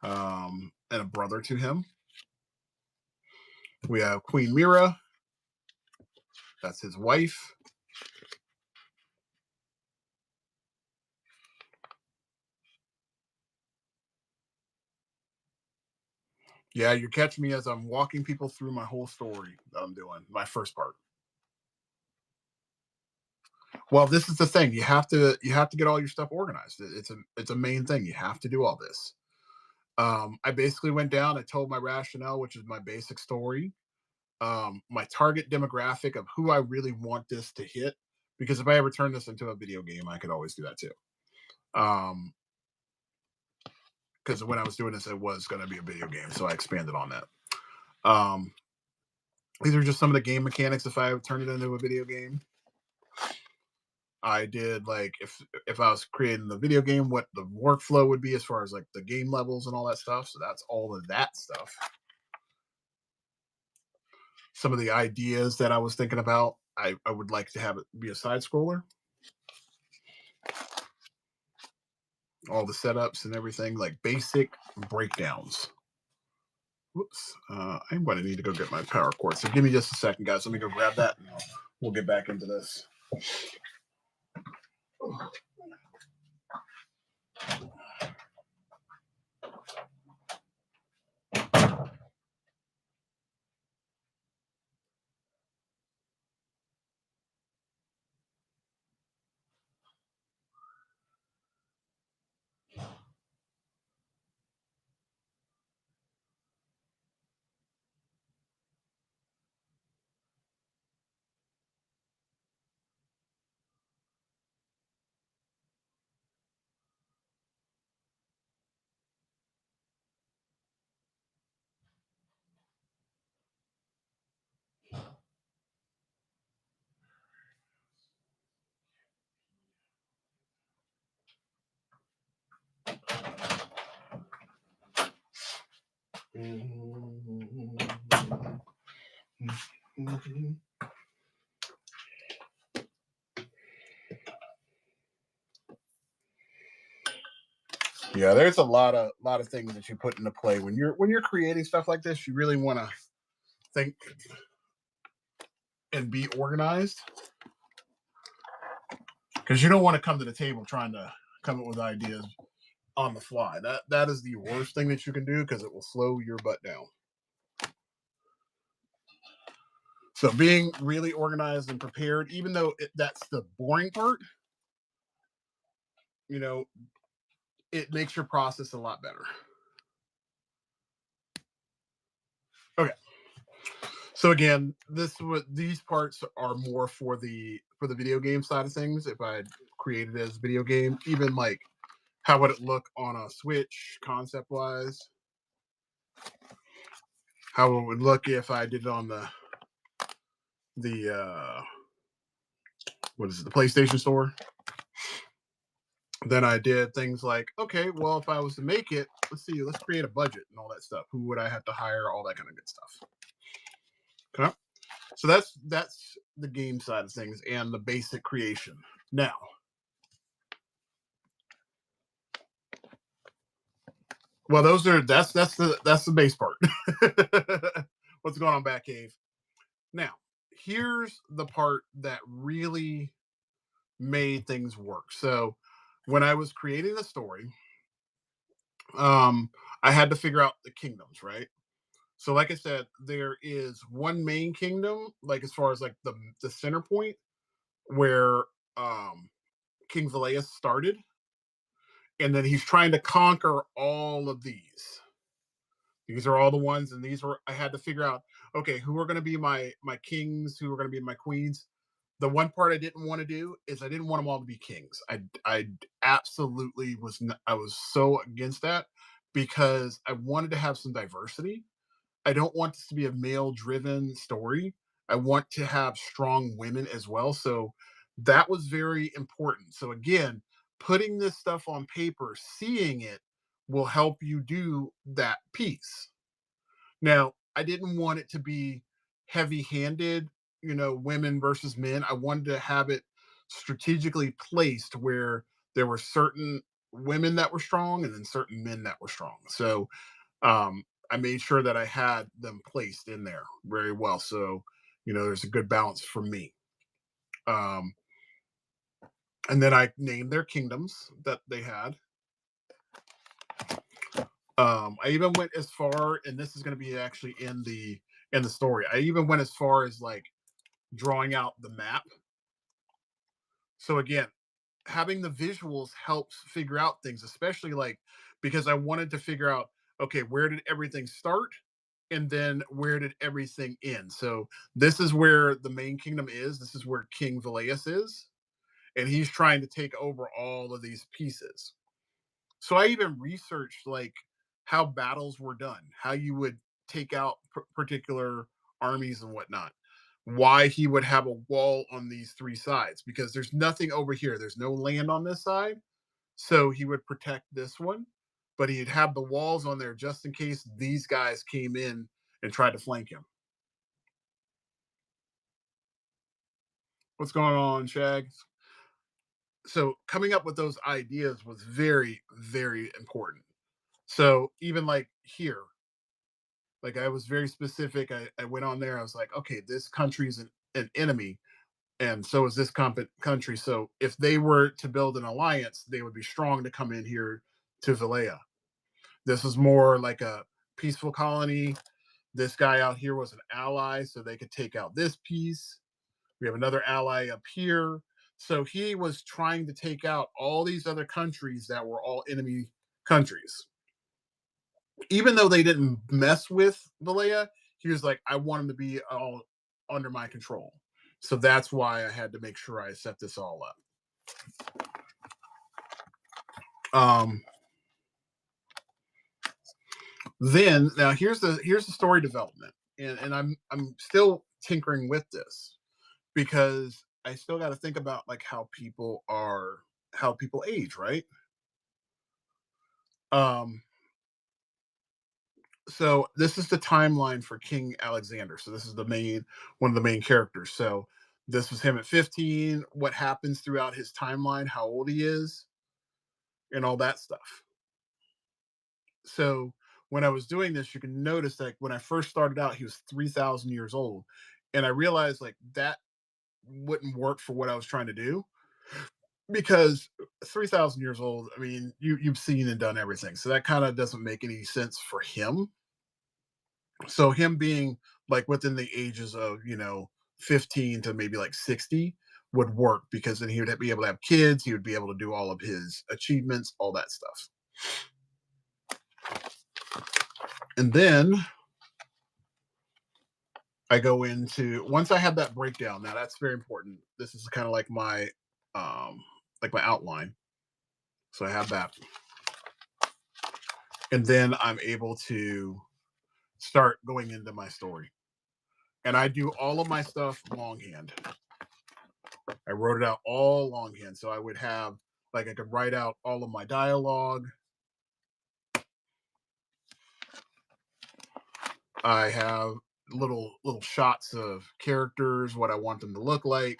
and a brother to him. We have Queen Mira. That's his wife. Yeah, you catch me as I'm walking people through my whole story that I'm doing, my first part. Well, this is the thing. You have to get all your stuff organized. It's a main thing. You have to do all this. I basically went down. I told my rationale, which is my basic story, my target demographic of who I really want this to hit. Because if I ever turn this into a video game, I could always do that too. Um, because when I was doing this, it was going to be a video game, so I expanded on that. Um, these are just some of the game mechanics. If I turn it into a video game, I did like if I was creating the video game, what the workflow would be as far as like the game levels and all that stuff. So that's all of that stuff. Some of the ideas that I was thinking about, I would like to have it be a side scroller. All the setups and everything, like basic breakdowns. Whoops. I'm going to need to go get my power cord. So give me just a second, guys. Let me go grab that and we'll get back into this. Yeah, there's a lot of things that you put into play when you're creating stuff like this. You really want to think and be organized because you don't want to come to the table trying to come up with ideas on the fly. That is the worst thing that you can do because it will slow your butt down. So being really organized and prepared, even though that's the boring part, you know, it makes your process a lot better. Okay. So again, these parts are more for the video game side of things. If I created it as a video game, even like how would it look on a Switch concept wise? How it would look if I did it on the what is it, the PlayStation Store? Then I did things like, okay, well, if I was to make it, let's create a budget and all that stuff. Who would I have to hire? All that kind of good stuff. Okay. So that's the game side of things and the basic creation. Now, well, that's the base part. What's going on, Batcave? Now, here's the part that really made things work. So, when I was creating the story, um, I had to figure out the kingdoms, right? So, like I said, there is one main kingdom, like as far as like the center point where um, King Valius started, and then he's trying to conquer all of these. These are all the ones, and these were I had to figure out. Okay, who are going to be my kings? Who are going to be my queens? The one part I didn't want to do is I didn't want them all to be kings. I absolutely was I was so against that because I wanted to have some diversity. I don't want this to be a male driven story. I want to have strong women as well. So that was very important. So again, putting this stuff on paper, seeing it will help you do that piece. Now, I didn't want it to be heavy handed, women versus men. I wanted to have it strategically placed where there were certain women that were strong and then certain men that were strong. So I made sure that I had them placed in there very well. So, there's a good balance for me. Um, and then I named their kingdoms that they had. I even went as far, and this is going to be actually in the story. I even went as far as like drawing out the map. So again, having the visuals helps figure out things, especially like because I wanted to figure out, okay, where did everything start? And then where did everything end? So this is where the main kingdom is. This is where King Velaeus is. And he's trying to take over all of these pieces. So I even researched like how battles were done, how you would take out particular armies and whatnot, why he would have a wall on these three sides because there's nothing over here. There's no land on this side, so he would protect this one, but he'd have the walls on there just in case these guys came in and tried to flank him. What's going on, Shag? So coming up with those ideas was very, very important. So even like here, like I was very specific. I went on there. I was like, okay, this country is an enemy, and so is this country. So if they were to build an alliance, they would be strong to come in here to Valea. This is more like a peaceful colony. This guy out here was an ally, so they could take out this piece. We have another ally up here. So he was trying to take out all these other countries that were all enemy countries. Even though they didn't mess with Valea, he was like, I want him to be all under my control. So that's why I had to make sure I set this all up. Um, then now here's the story development, and I'm still tinkering with this because I still got to think about like how people age, right? Um, so this is the timeline for King Alexander. So this is the main one of the main characters. So this was him at 15, what happens throughout his timeline, how old he is, and all that stuff. So when I was doing this, you can notice that when I first started out, he was 3,000 years old. And I realized like that wouldn't work for what I was trying to do because 3,000 years old, I mean, you've seen and done everything. So that kind of doesn't make any sense for him. So him being like within the ages of 15 to maybe like 60 would work because then he would be able to have kids, he would be able to do all of his achievements, all that stuff. And then I go into, once I have that breakdown, now that's very important. This is kind of like my outline. So I have that. And then I'm able to start going into my story. And I do all of my stuff longhand. I wrote it out all longhand. So I would have, like, I could write out all of my dialogue. I have little shots of characters, what I want them to look like.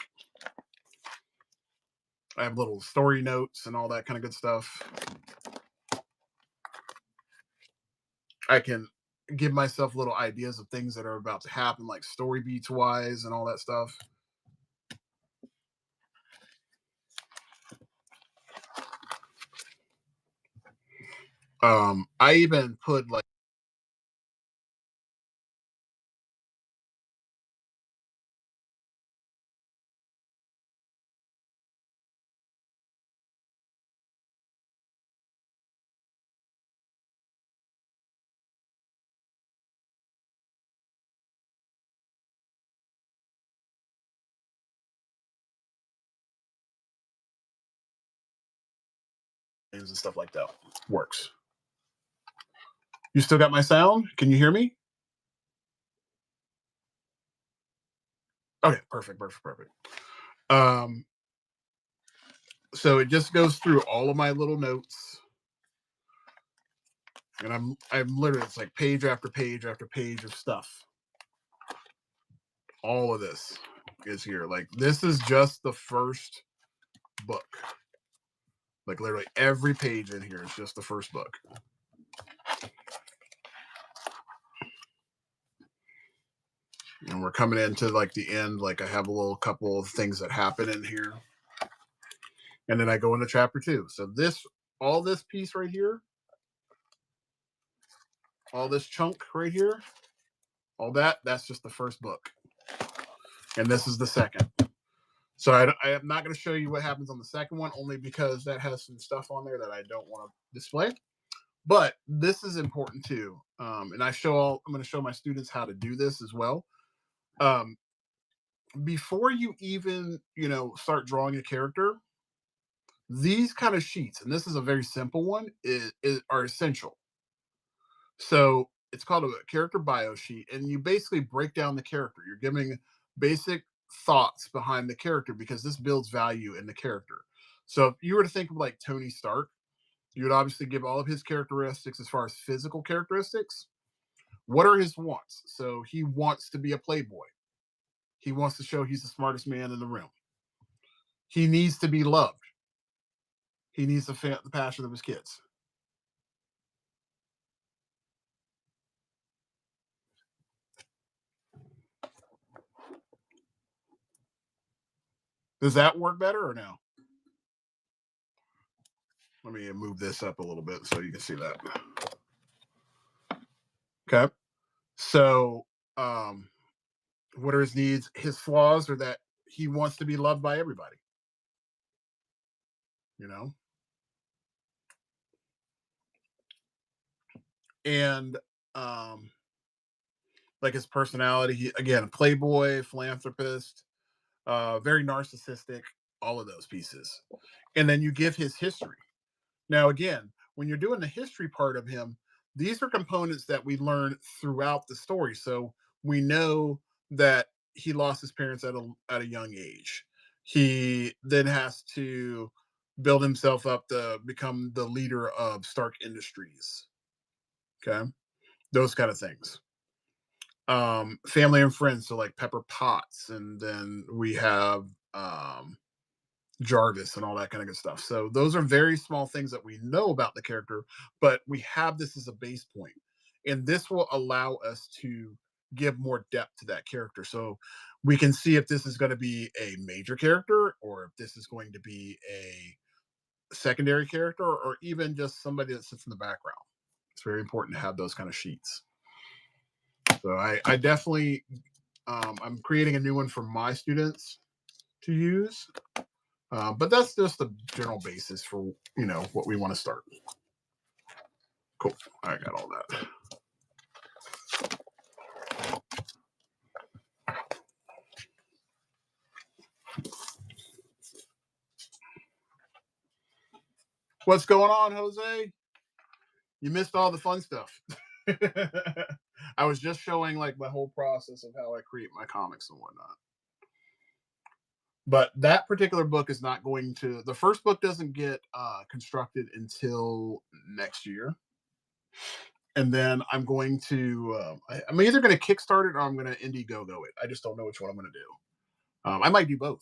I have little story notes and all that kind of good stuff. I can give myself little ideas of things that are about to happen, like story beats wise and all that stuff. I even put like things and stuff like that. Works. You still got my sound? Can you hear me? Okay, perfect. Um, so it just goes through all of my little notes, and I'm literally, it's like page after page after page of stuff. All of this is here. Like this is just the first book. Like literally every page in here is just the first book. And we're coming into like the end. Like I have a little couple of things that happen in here, and then I go into chapter 2. So this, all this piece right here, all this chunk right here, all that's just the first book, and this is the second. So I am not going to show you what happens on the second one, only because that has some stuff on there that I don't want to display. But this is important too, and I'm going to show my students how to do this as well. Um, Before you even start drawing a character, these kind of sheets, and this is a very simple one, are essential. So it's called a character bio sheet, and you basically break down the character. You're giving basic thoughts behind the character because this builds value in the character. So if you were to think of like Tony Stark, you would obviously give all of his characteristics as far as physical characteristics. What are his wants? So he wants to be a playboy. He wants to show he's the smartest man in the room. He needs to be loved. He needs the passion of his kids. Does that work better or no? Let me move this up a little bit so you can see that. Okay. So, um, what are his needs? His flaws are that he wants to be loved by everybody, you know? And um, like his personality, again, a playboy, philanthropist, very narcissistic, all of those pieces. And then you give his history. Now, again, when you're doing the history part of him, these are components that we learn throughout the story. So we know that he lost his parents at a young age. He then has to build himself up to become the leader of Stark Industries. Okay, those kind of things. Family and friends, so like Pepper Potts, and then we have um, Jarvis and all that kind of good stuff. So those are very small things that we know about the character, but we have this as a base point. And this will allow us to give more depth to that character. So we can see if this is going to be a major character or if this is going to be a secondary character or even just somebody that sits in the background. It's very important to have those kind of sheets. So I definitely I'm creating a new one for my students to use. But that's just the general basis for what we want to start. Cool. I got all that. What's going on, Jose? You missed all the fun stuff. I was just showing like my whole process of how I create my comics and whatnot. But that particular book is not going to. The first book doesn't get constructed until next year, and then I'm going to. I'm either going to kickstart it or I'm going to Indiegogo it. I just don't know which one I'm going to do. I might do both.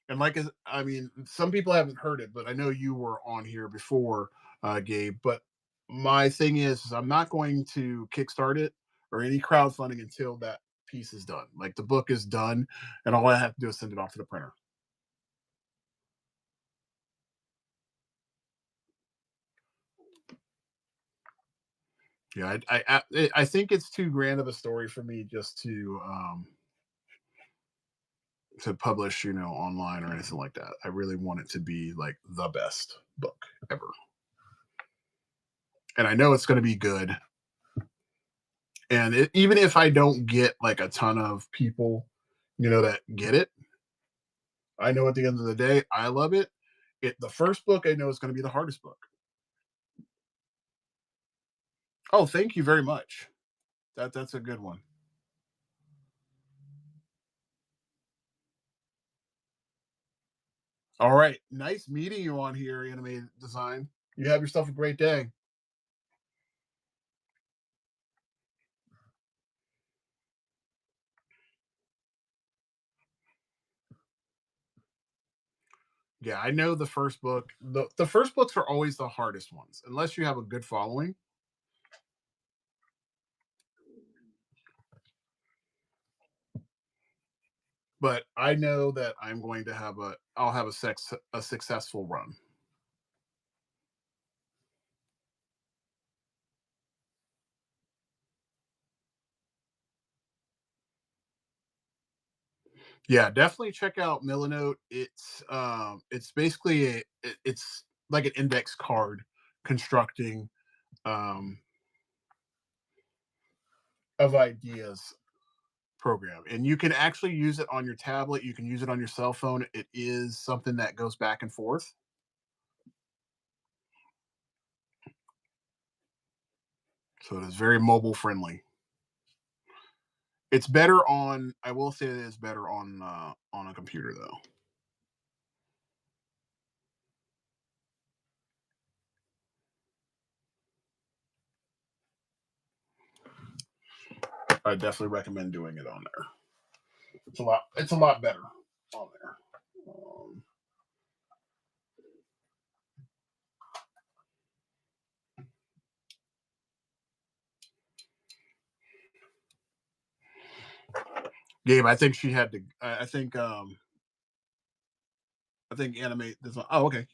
And like I mean, some people haven't heard it, but I know you were on here before, Gabe. But my thing is I'm not going to kickstart it or any crowdfunding until that piece is done. Like the book is done, and all I have to do is send it off to the printer. Yeah, I think it's too grand of a story for me just to publish, online or anything like that. I really want it to be like the best book ever, and I know it's going to be good. And even if I don't get like a ton of people, that get it, I know at the end of the day, I love it. The first book I know is going to be the hardest book. Oh, thank you very much. That's a good one. All right, nice meeting you on here, Animated Design. You have yourself a great day. Yeah, I know the first book. The first books are always the hardest ones, unless you have a good following. But I know that I'll have a successful run. Yeah, definitely check out Milanote. It's basically it's like an index card constructing um of ideas program, and you can actually use it on your tablet, you can use it on your cell phone. It is something that goes back and forth, so it is very mobile friendly. It's better on, I will say it is better on a computer though. I definitely recommend doing it on there. It's a lot better on there. Gabe, I think she had to. I think animate this one. Oh, okay.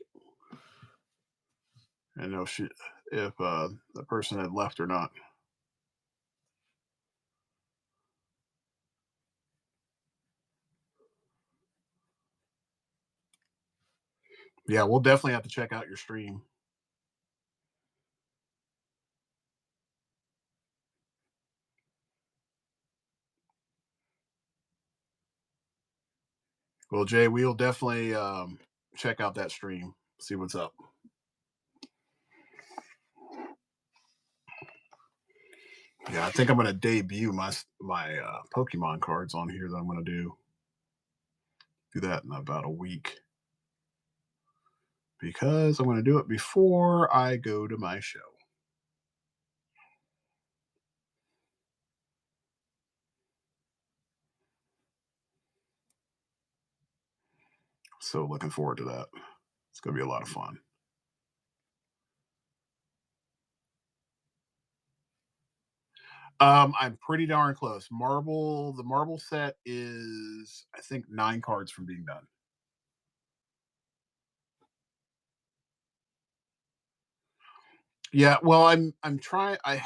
I know she if the person had left or not. Yeah, we'll definitely have to check out your stream. Well, Jay, we'll definitely check out that stream, see what's up. Yeah, I think I'm gonna debut my Pokemon cards on here that I'm gonna do that in about a week because I'm gonna do it before I go to my show. So looking forward to that. It's gonna be a lot of fun. I'm pretty darn close. The marble set is I think 9 cards from being done. Yeah, well, I'm trying. I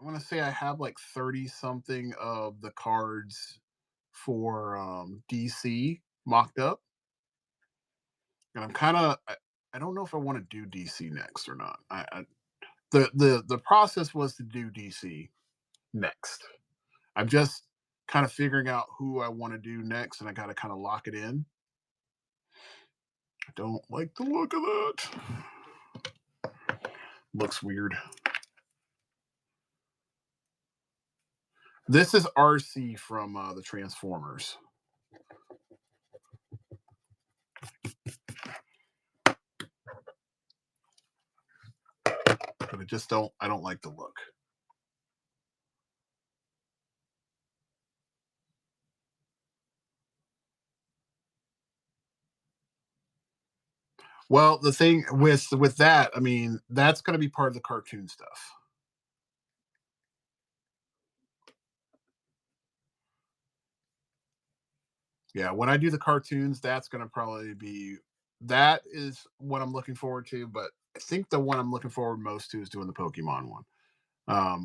want to say I have like 30 something of the cards for DC mocked up, and I don't know if I want to do DC next or not. The process was to do DC next. I'm just kind of figuring out who I want to do next, and I got to kind of lock it in. I don't like the look of that. Looks weird. This is RC from the Transformers, but I don't like the look. Well, the thing with that, I mean, that's going to be part of the cartoon stuff. Yeah, when I do the cartoons, that's going to probably be that is what I'm looking forward to. But I think the one I'm looking forward most to is doing the Pokemon one.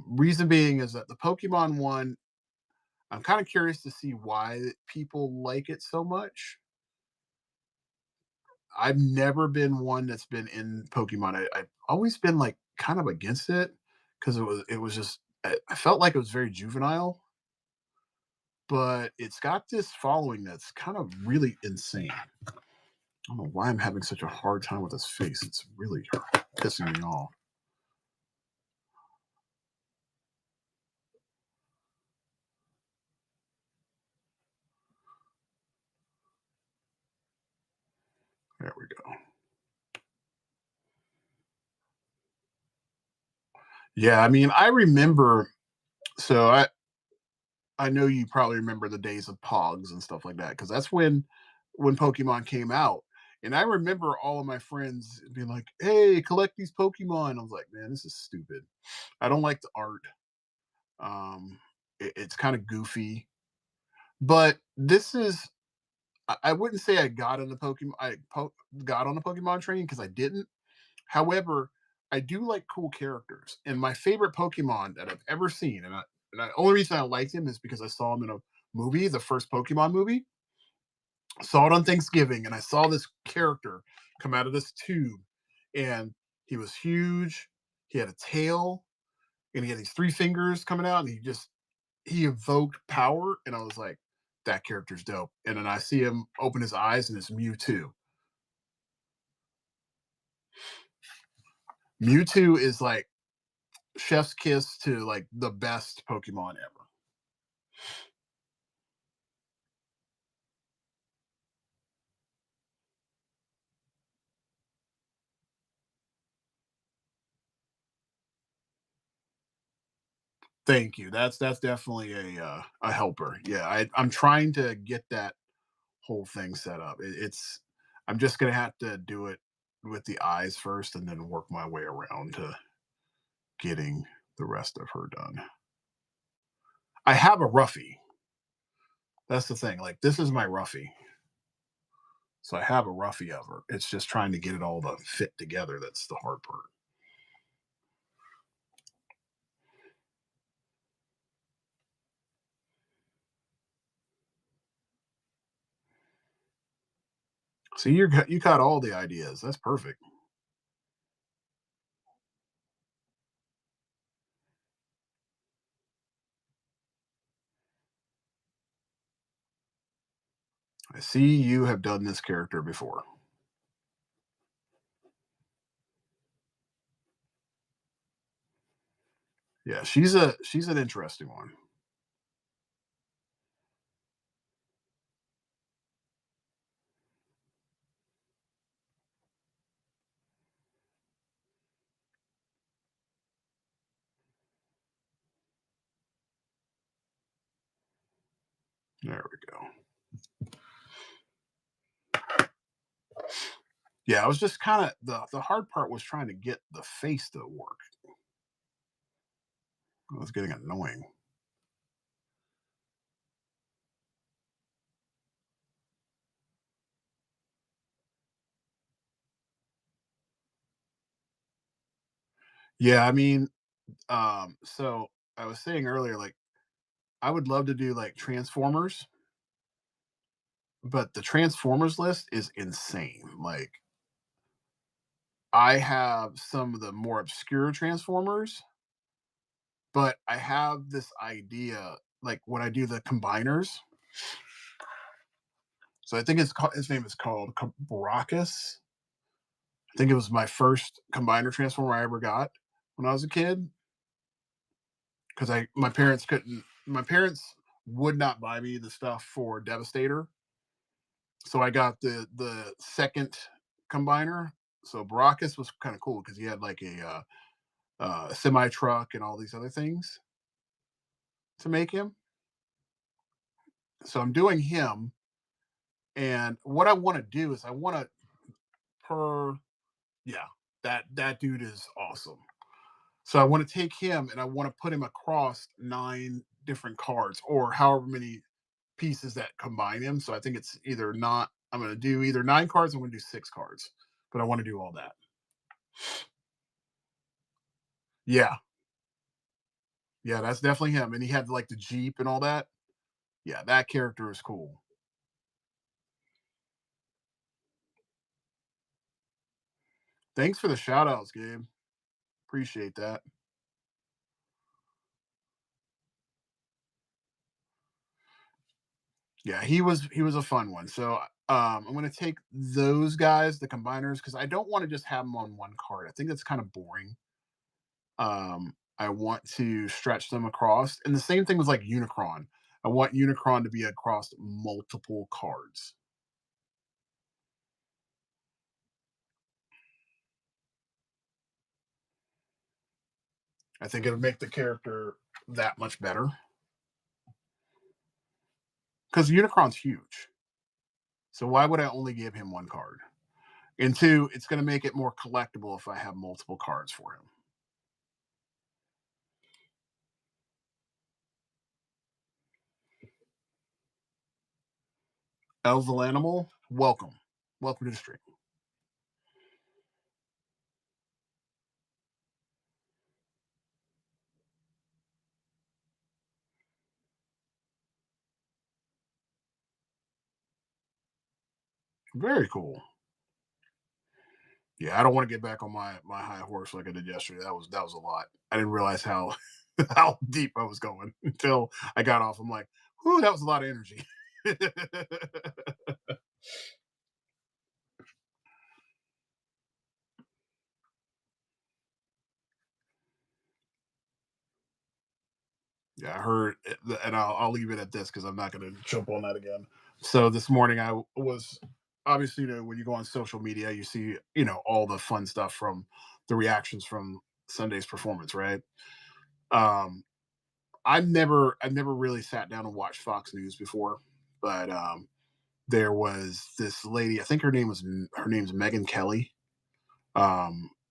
Reason being is that the Pokemon one, I'm kind of curious to see why people like it so much. I've never been one that's been in Pokemon. I've always been like kind of against it because it was just I felt like it was very juvenile, but it's got this following that's kind of really insane. I don't know why I'm having such a hard time with this face. It's really pissing me off. There we go. Yeah, I mean, I remember. So I know you probably remember the days of Pogs and stuff like that because that's when Pokemon came out. And I remember all of my friends being like, "Hey, collect these Pokemon." I was like, "Man, this is stupid. I don't like the art. It's kind of goofy." But this is I wouldn't say I got on the Pokemon got on the Pokemon train because I didn't. However, I do like cool characters, and my favorite Pokemon that I've ever seen, and the only reason I liked him is because I saw him in a movie, the first Pokemon movie. Saw it on Thanksgiving, and I saw this character come out of this tube, and he was huge. He had a tail, and he had these three fingers coming out, and he evoked power, and I was like, that character's dope. And then I see him open his eyes, and it's Mewtwo. Mewtwo is like chef's kiss to like the best Pokemon ever. Thank you. That's definitely a helper. Yeah, I'm trying to get that whole thing set up. It's I'm just gonna have to do it with the eyes first, and then work my way around to getting the rest of her done. I have a roughie. That's the thing. Like this is my roughie, so I have a roughie of her. It's just trying to get it all to fit together. That's the hard part. So you got all the ideas. That's perfect. I see you have done this character before. Yeah, she's an interesting one. There we go. Yeah, I was just kind of the hard part was trying to get the face to work. It was getting annoying. Yeah, I mean, so I was saying earlier, like I would love to do like Transformers, but the Transformers list is insane. Like I have some of the more obscure Transformers, but I have this idea, like when I do the combiners. So I think his name is called Baracus. I think it was my first combiner transformer I ever got when I was a kid, because I my parents couldn't my parents would not buy me the stuff for Devastator. So I got the second combiner. So Baracus was kind of cool because he had like a semi truck and all these other things to make him. So I'm doing him, and what I want to do is I want to per yeah, that dude is awesome. So I want to take him and I want to put him across nine different cards or however many pieces that combine him. So I think it's either not, I'm going to do either nine cards, I'm going to do six cards, but I want to do all that. Yeah. Yeah. That's definitely him. And he had like the Jeep and all that. Yeah. That character is cool. Thanks for the shout outs, Gabe. Appreciate that. Yeah. He was a fun one. So, I'm going to take those guys, the combiners, because I don't want to just have them on one card. I think that's kind of boring. I want to stretch them across. And the same thing was like Unicron. I want Unicron to be across multiple cards. I think it would make the character that much better because Unicron's huge. So why would I only give him one card? And two, it's going to make it more collectible if I have multiple cards for him. Elval Animal, welcome. Welcome to the stream. Very cool. Yeah, I don't want to get back on my high horse like I did yesterday. That was a lot. I didn't realize how how deep I was going until I got off. I'm like, whew, that was a lot of energy. Yeah, I heard, and I'll leave it at this because I'm not going to jump on that again. So this morning I was obviously, when you go on social media, you see, all the fun stuff from the reactions from Sunday's performance, right? Um, I've never really sat down and watched Fox News before, but there was this lady. I think her name's Megan Kelly.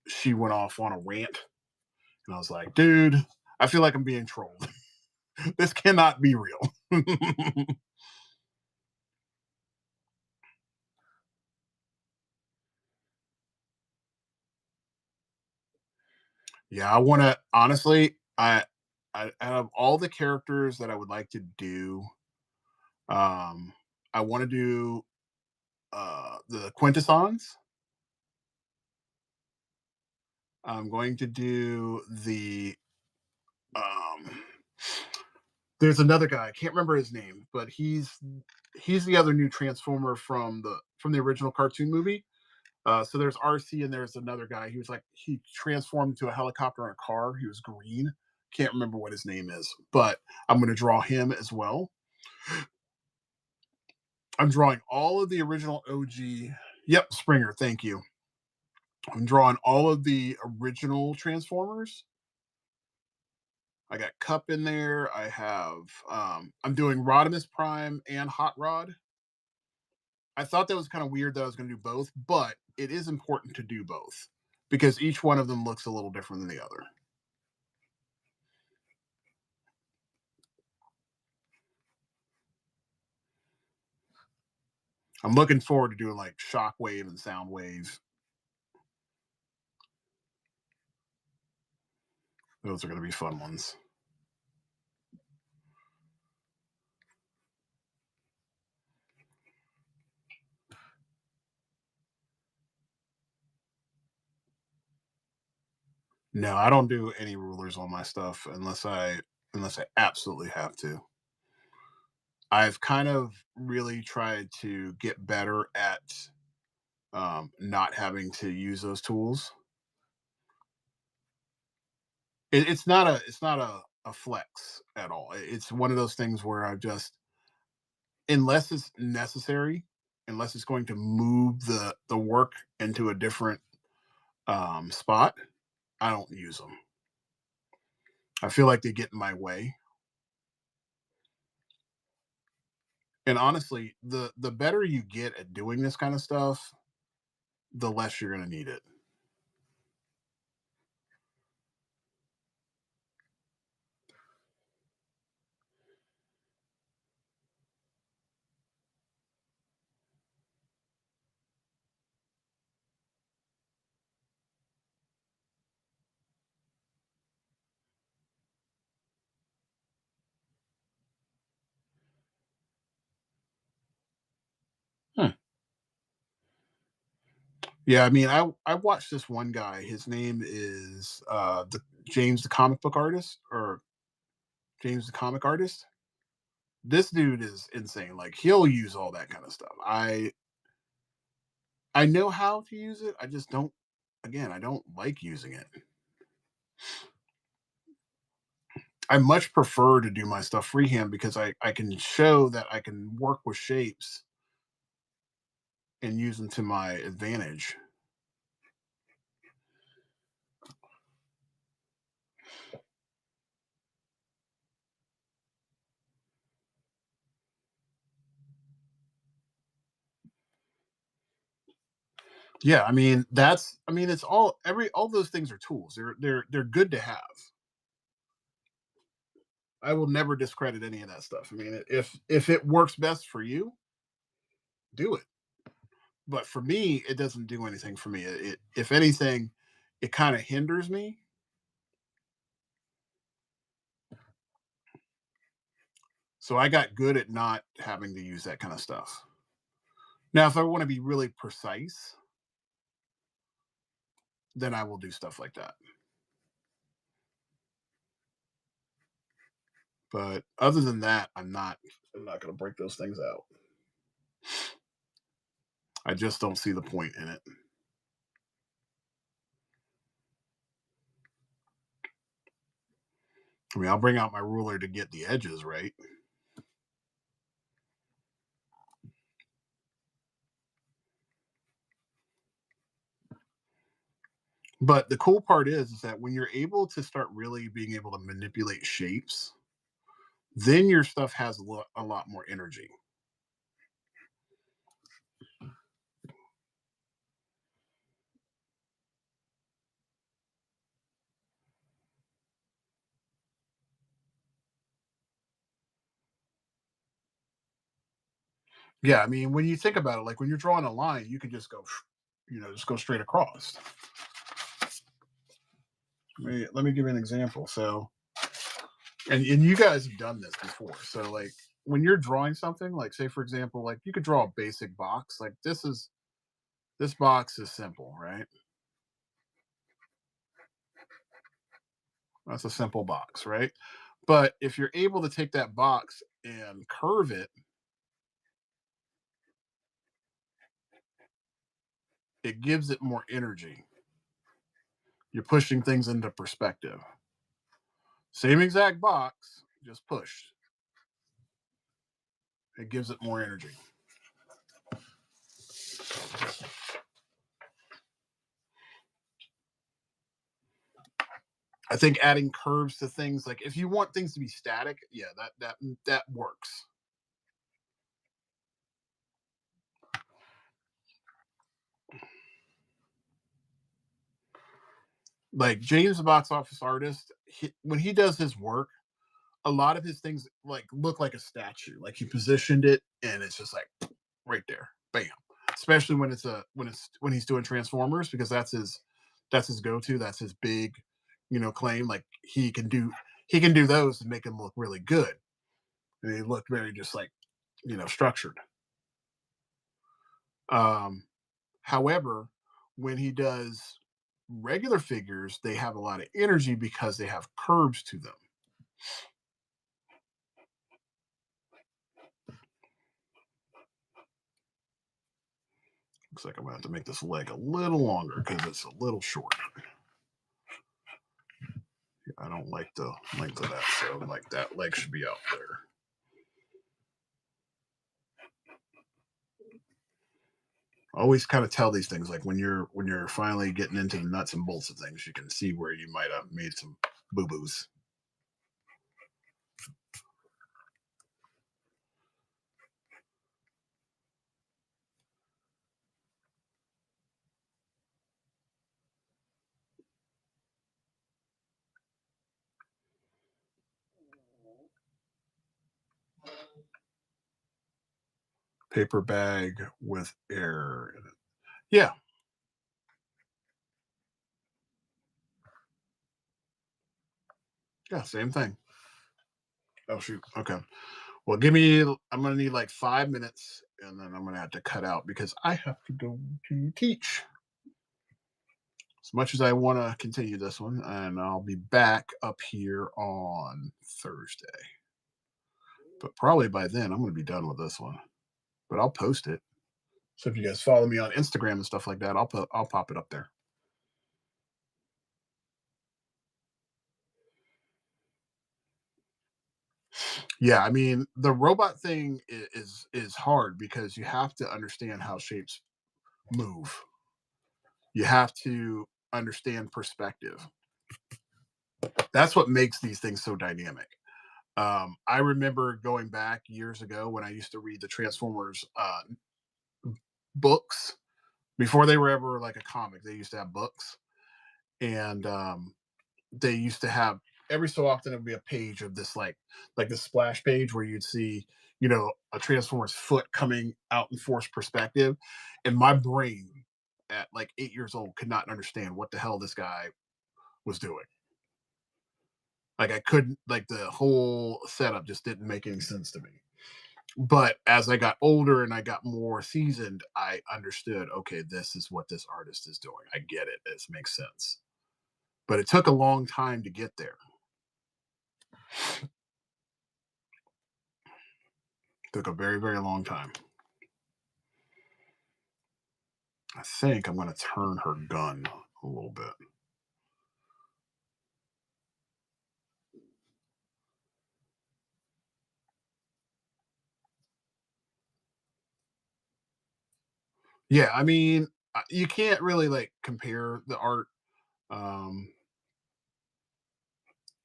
She went off on a rant, and I was like, dude, I feel like I'm being trolled. This cannot be real. Yeah, I want to honestly. I out of all the characters that I would like to do, um, I want to do the Quintessons. I'm going to do the um. There's another guy. I can't remember his name, but he's the other new Transformer from the original cartoon movie. So there's RC and there's another guy. He transformed into a helicopter and a car. He was green. Can't remember what his name is, but I'm going to draw him as well. I'm drawing all of the original OG. Yep, Springer. Thank you. I'm drawing all of the original Transformers. I got Cup in there. I'm doing Rodimus Prime and Hot Rod. I thought that was kind of weird that I was going to do both, but it is important to do both because each one of them looks a little different than the other. I'm looking forward to doing like Shockwave and Soundwave. Those are going to be fun ones. No, I don't do any rulers on my stuff unless I absolutely have to. I've kind of really tried to get better at not having to use those tools. It's not a flex at all. It's one of those things where I've just, unless it's necessary, unless it's going to move the work into a different spot, I don't use them. I feel like they get in my way. And honestly, the better you get at doing this kind of stuff, the less you're going to need it. Hmm. Yeah, I mean, I watched this one guy. His name is the James the comic book artist, or James the comic artist. This dude is insane. Like, he'll use all that kind of stuff. I know how to use it. I just don't. Again, I don't like using it. I much prefer to do my stuff freehand because I can show that I can work with shapes and use them to my advantage. Yeah, it's all those things are tools. They're good to have. I will never discredit any of that stuff. I mean, if it works best for you, do it. But for me, it doesn't do anything for me. If anything, it kind of hinders me. So I got good at not having to use that kind of stuff. Now, if I want to be really precise, then I will do stuff like that. But other than that, I'm not going to break those things out. I just don't see the point in it. I mean, I'll bring out my ruler to get the edges right. But the cool part is that when you're able to start really being able to manipulate shapes, then your stuff has a lot more energy. Yeah, I mean, when you think about it, like when you're drawing a line, you can just go, just go straight across. Let me give you an example. So, and you guys have done this before. So, like when you're drawing something, like say for example, like you could draw a basic box. Like this box is simple, right? That's a simple box, right? But if you're able to take that box and curve it, it gives it more energy. You're pushing things into perspective. Same exact box, just pushed. It gives it more energy. I think adding curves to things, like if you want things to be static, yeah, that works. Like James, the box office artist, when he does his work, a lot of his things like look like a statue. Like he positioned it, and it's just like right there, bam. Especially when he's doing Transformers, because that's his go to. That's his big, claim. Like he can do those and make them look really good, and they look very just like structured. Um, However, when he does regular figures, they have a lot of energy because they have curves to them. Looks like I'm gonna have to make this leg a little longer because it's a little short. I don't like the length of that, so like that leg should be out there. I always kind of tell these things like when you're finally getting into the nuts and bolts of things, you can see where you might have made some boo boos. Paper bag with air in it. Yeah, yeah, same thing. Oh shoot. Okay. Well, I'm gonna need like 5 minutes, and then I'm gonna have to cut out because I have to go to teach. As much as I want to continue this one, and I'll be back up here on Thursday. But probably by then, I'm gonna be done with this one. But I'll post it. So if you guys follow me on Instagram and stuff like that, I'll pop it up there. Yeah, I mean the robot thing is hard because you have to understand how shapes move. You have to understand perspective. That's what makes these things so dynamic. I remember going back years ago when I used to read the Transformers books before they were ever like a comic. They used to have books, and they used to have every so often it would be a page of this like the splash page where you'd see a Transformer's foot coming out in forced perspective, and my brain at like 8 years old could not understand what the hell this guy was doing. Like I couldn't like the whole setup just didn't make any sense to me. But as I got older and I got more seasoned, I understood, okay, this is what this artist is doing. I get it. This makes sense. But it took a long time to get there. Took a very, very long time. I think I'm going to turn her gun a little bit. Yeah, I mean, you can't really like compare the art. Um,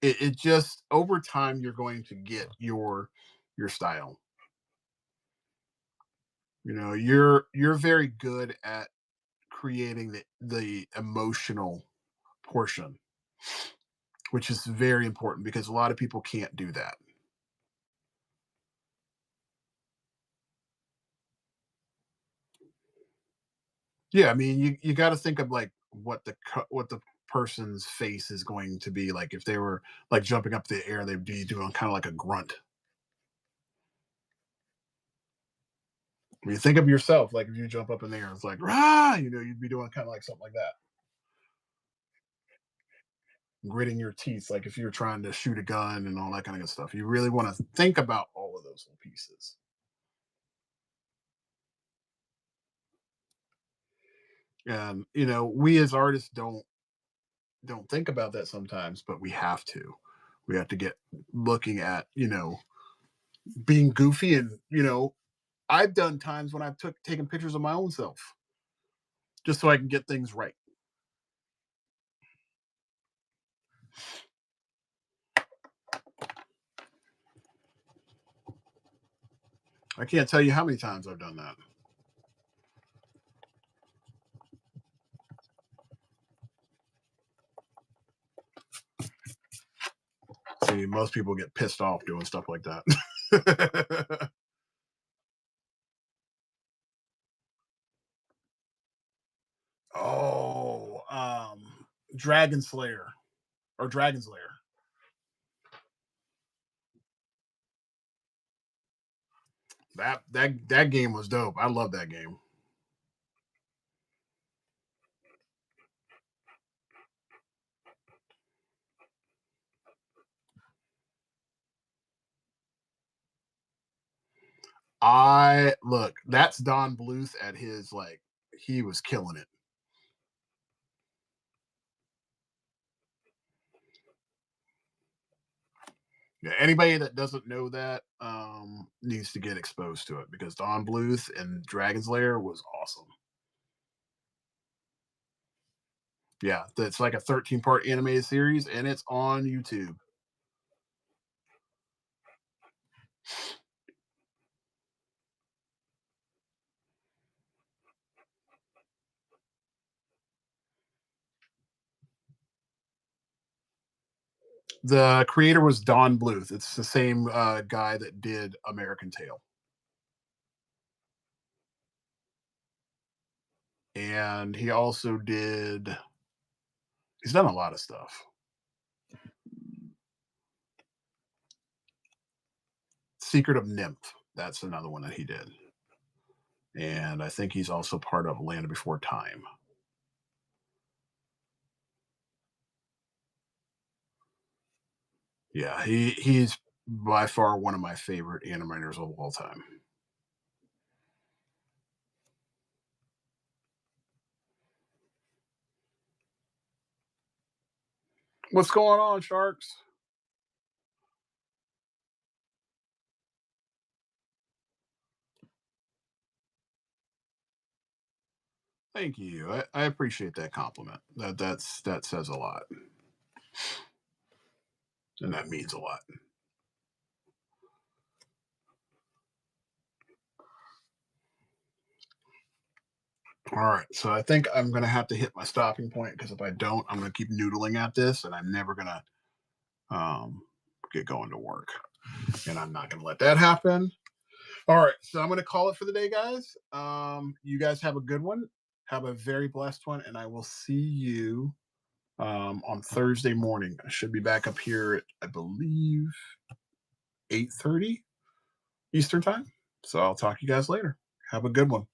it just over time you're going to get your style. You know, you're very good at creating the emotional portion, which is very important because a lot of people can't do that. Yeah, I mean, you got to think of like what the person's face is going to be like if they were like jumping up the air, they'd be doing kind of like a grunt. When you think of yourself, like if you jump up in the air, it's like rah, you know, you'd be doing kind of like something like that, gritting your teeth, like if you're trying to shoot a gun and all that kind of good stuff. You really want to think about all of those little pieces. And you know, we as artists don't think about that sometimes, but we have to. We have to get looking at, you know, being goofy and, you know, I've done times when I've taken pictures of my own self just so I can get things right. I can't tell you how many times I've done that. See, most people get pissed off doing stuff like that. Oh, Dragon Slayer or Dragon's Lair. That game was dope. I love that game. I look, that's Don Bluth at his like he was killing it. Yeah, anybody that doesn't know that needs to get exposed to it because Don Bluth and Dragon's Lair was awesome. Yeah, that's like a 13-part animated series and it's on YouTube. The creator was Don Bluth. It's the same guy that did American Tail. And he also did he's done a lot of stuff. Secret of Nymph, that's another one that he did. And I think he's also part of Land Before Time. Yeah, he's by far one of my favorite animators of all time. What's going on, Sharks? Thank you. I appreciate that compliment. That says a lot, and that means a lot. All right, so I think I'm gonna have to hit my stopping point because if I don't, I'm gonna keep noodling at this, and I'm never gonna um, get going to work, and I'm not gonna let that happen. All right, so I'm gonna call it for the day, guys. You guys have a good one. Have a very blessed one, and I will see you on Thursday morning. I should be back up here at I believe 8:30 Eastern time. So I'll talk to you guys later. Have a good one.